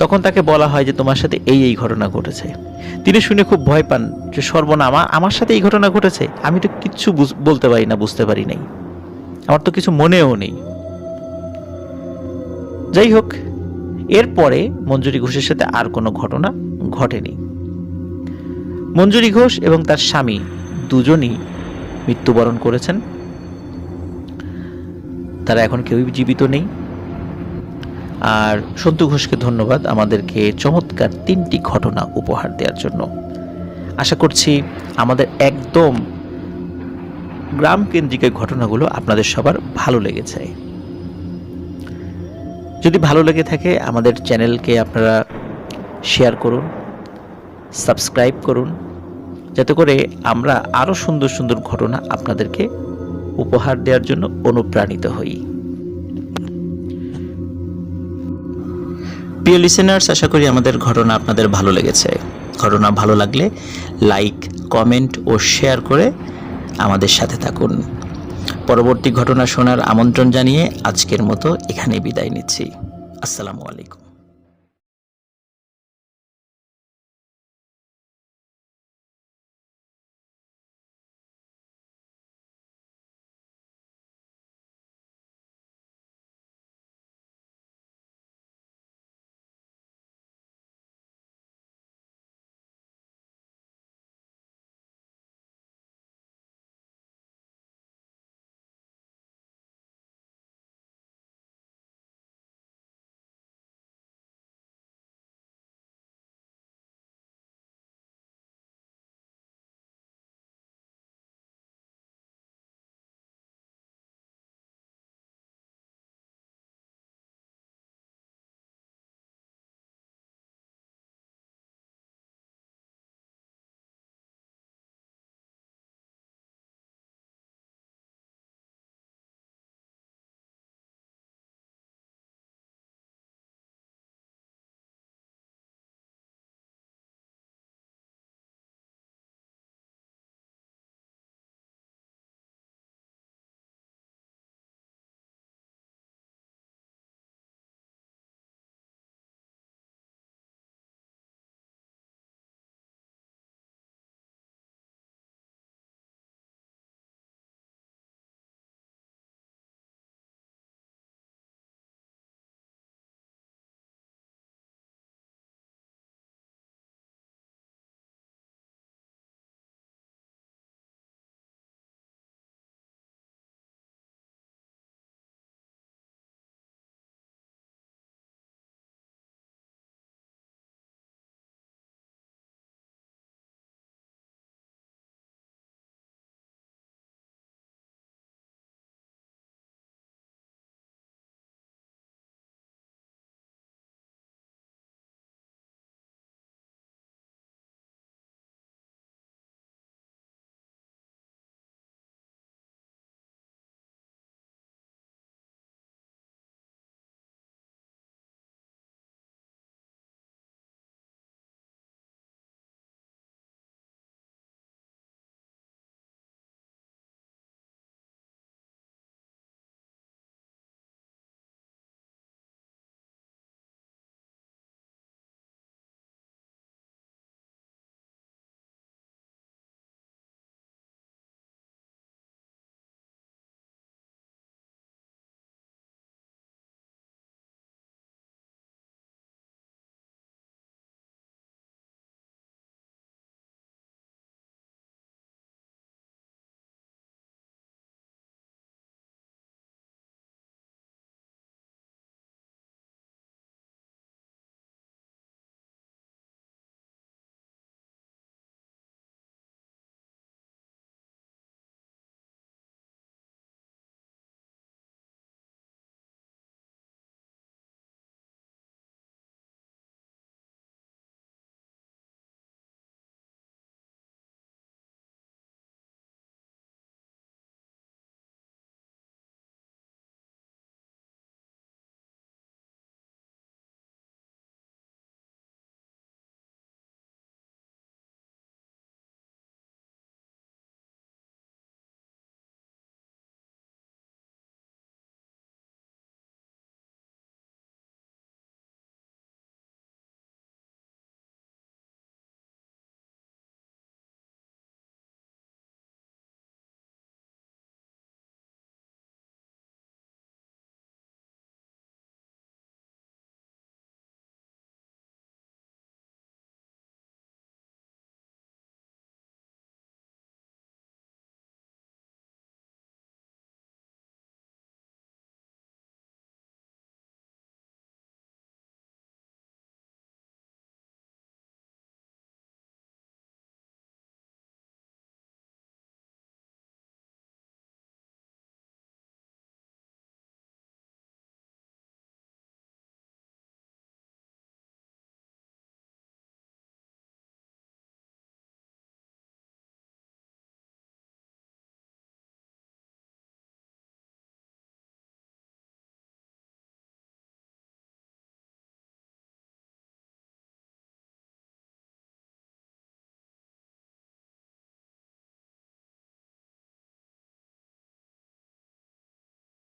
তখন তাকে বলা হয় যে তোমার সাথে এই ঘটনা ঘটেছে। তিনি শুনে খুব ভয় পান যে সর্বনামা, আমার সাথে এই ঘটনা ঘটেছে, আমি তো কিচ্ছু বলতে পারি না, বুঝতে পারি নাই, আমার তো কিছু মনেও নেই। যাই হোক, এরপরে মঞ্জুরি ঘোষের সাথে আর কোনো ঘটনা ঘটেনি। মঞ্জুরি ঘোষ এবং তার স্বামী দুজনই মৃত্যুবরণ করেছেন। তারা এখন কেউই জীবিত নেই। আর সন্তু ঘোষকে ধন্যবাদ আমাদেরকে চমৎকার 3টি ঘটনা উপহার দেওয়ার জন্য। আশা করছি আমাদের একদম গ্রাম কেন্দ্রিক ঘটনাগুলো আপনাদের সবার ভালো লেগেছে। যদি ভালো লেগে থাকে আমাদের চ্যানেলকে আপনারা শেয়ার করুন, সাবস্ক্রাইব করুন, যাতে করে আমরা আরও সুন্দর সুন্দর ঘটনা আপনাদেরকে উপহার দেওয়ার জন্য অনুপ্রাণিত হই। প্রিয় লিসেনার্স, আশা করি আমাদের ঘটনা আপনাদের ভালো লেগেছে। ঘটনা ভালো লাগলে লাইক, কমেন্ট ও শেয়ার করে আমাদের সাথে থাকুন। পরবর্তী ঘটনা শোনার আমন্ত্রণ জানিয়ে আজকের মতো এখানে বিদায় নিচ্ছি। আসসালামু আলাইকুম।